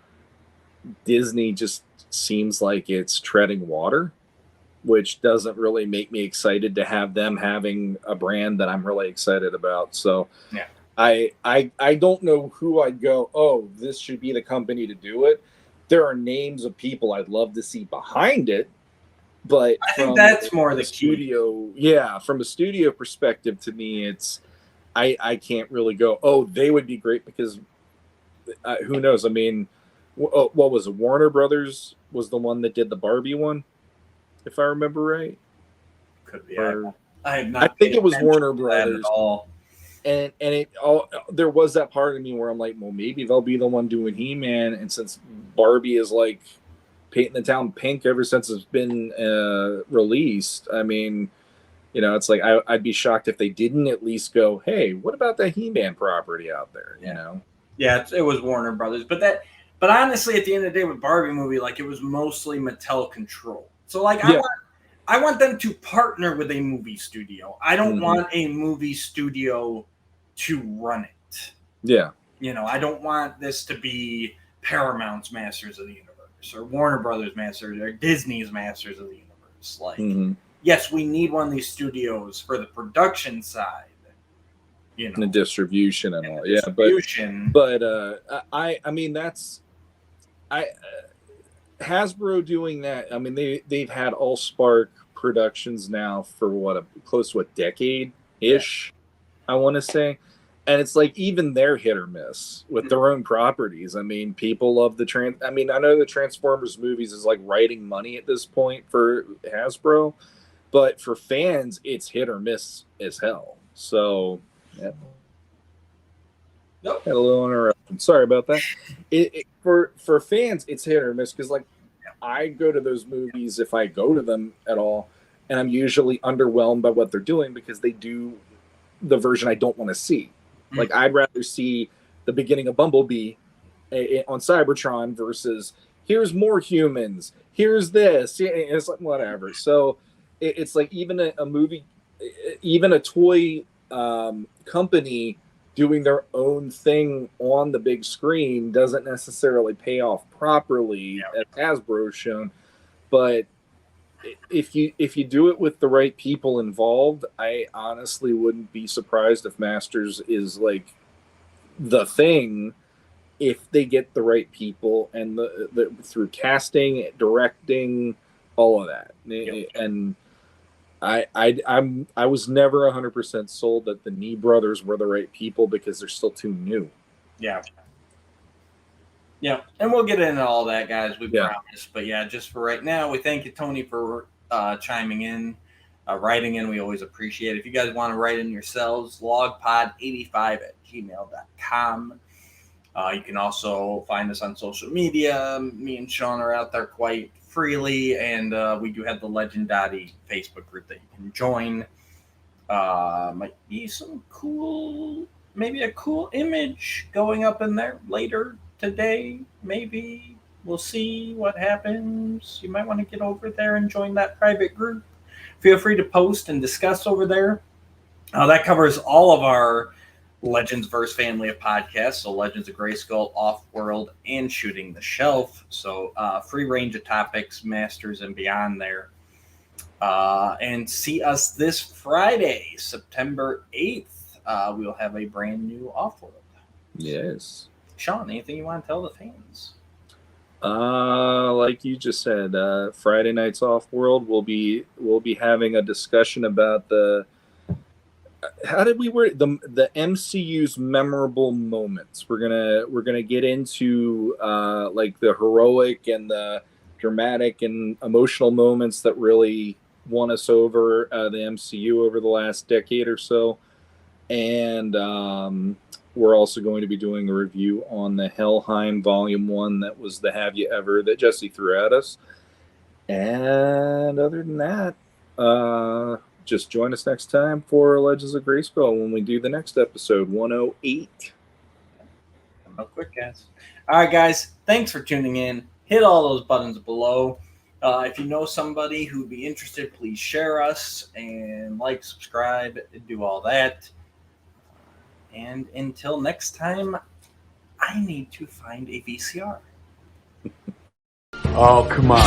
Disney just seems like it's treading water, which doesn't really make me excited to have them having a brand that I'm really excited about. So yeah. I don't know who I'd go, oh, this should be the company to do it. There are names of people I'd love to see behind it, but I think that's more the studio. Yeah, from a studio perspective, to me, it's I can't really go, oh, they would be great, because who knows? I mean, what was it? Warner Brothers was the one that did the Barbie one, if I remember right. Could be. I think it was Warner Brothers. At all. And there was that part of me where I'm like, well, maybe they'll be the one doing He-Man, and since Barbie is like painting the town pink ever since it's been released, I mean, you know, it's like I'd be shocked if they didn't at least go, hey, what about that He-Man property out there? You know? Yeah, it was Warner Brothers, but honestly, at the end of the day, with Barbie movie, like, it was mostly Mattel control. So like, I want them to partner with a movie studio. I don't want a movie studio to run it. Yeah. You know, I don't want this to be Paramount's Masters of the Universe, or Warner Brothers Masters, or Disney's Masters of the Universe. Like, yes, we need one of these studios for the production side. You know, the distribution and all. Yeah, but I mean, that's Hasbro doing that. I mean, they've had Allspark Productions now for close to a decade ish. I want to say, and it's like even they're hit or miss with their own properties. I mean, people love I mean, I know the Transformers movies is like writing money at this point for Hasbro, but for fans, it's hit or miss as hell. So, yeah. Nope. Had a little interruption. Sorry about that. For fans, it's hit or miss, because like I go to those movies, if I go to them at all, and I'm usually underwhelmed by what they're doing, because they do the version I don't want to see. Like, I'd rather see the beginning of Bumblebee on Cybertron versus here's more humans, here's this. It's like whatever. So it's like even a movie, even a toy company doing their own thing on the big screen doesn't necessarily pay off properly, as Hasbro's shown. But if you do it with the right people involved, I honestly wouldn't be surprised if Masters is like the thing, if they get the right people and the through casting, directing, all of that. And I was never 100% sold that the Nee brothers were the right people, because they're still too new. Yeah. Yeah, and we'll get into all that, guys. We promise. But yeah, just for right now, we thank you, Tony, for chiming in. writing in. We always appreciate it. If you guys want to write in yourselves, logpod85@gmail.com. You can also find us on social media. Me and Shawn are out there quite freely, and we do have the Legendati Facebook group that you can join. Might be some cool, maybe a cool image going up in there later today. Maybe we'll see what happens. You might want to get over there and join that private group. Feel free to post and discuss over there. That covers all of our Legends Verse family of podcasts. So Legends of Grayskull, Off-World, and Shooting the Shelf. So free range of topics, Masters and beyond there. And see us this Friday, September 8th. We'll have a brand new Off-World. Yes. Shawn, anything you want to tell the fans? Like you just said, Friday night's Off-World, we'll be having a discussion about how did we word the MCU's memorable moments. We're gonna get into like the heroic and the dramatic and emotional moments that really won us over the MCU over the last decade or so, and we're also going to be doing a review on the Helheim Volume 1 that was the Have You Ever that Jesse threw at us. And other than that, just join us next time for Legends of Grayskull when we do the next episode, 108. Real quick, guys. All right, guys. Thanks for tuning in. Hit all those buttons below. If you know somebody who'd be interested, please share us and like, subscribe, do all that. And until next time, I need to find a VCR. Oh, come on.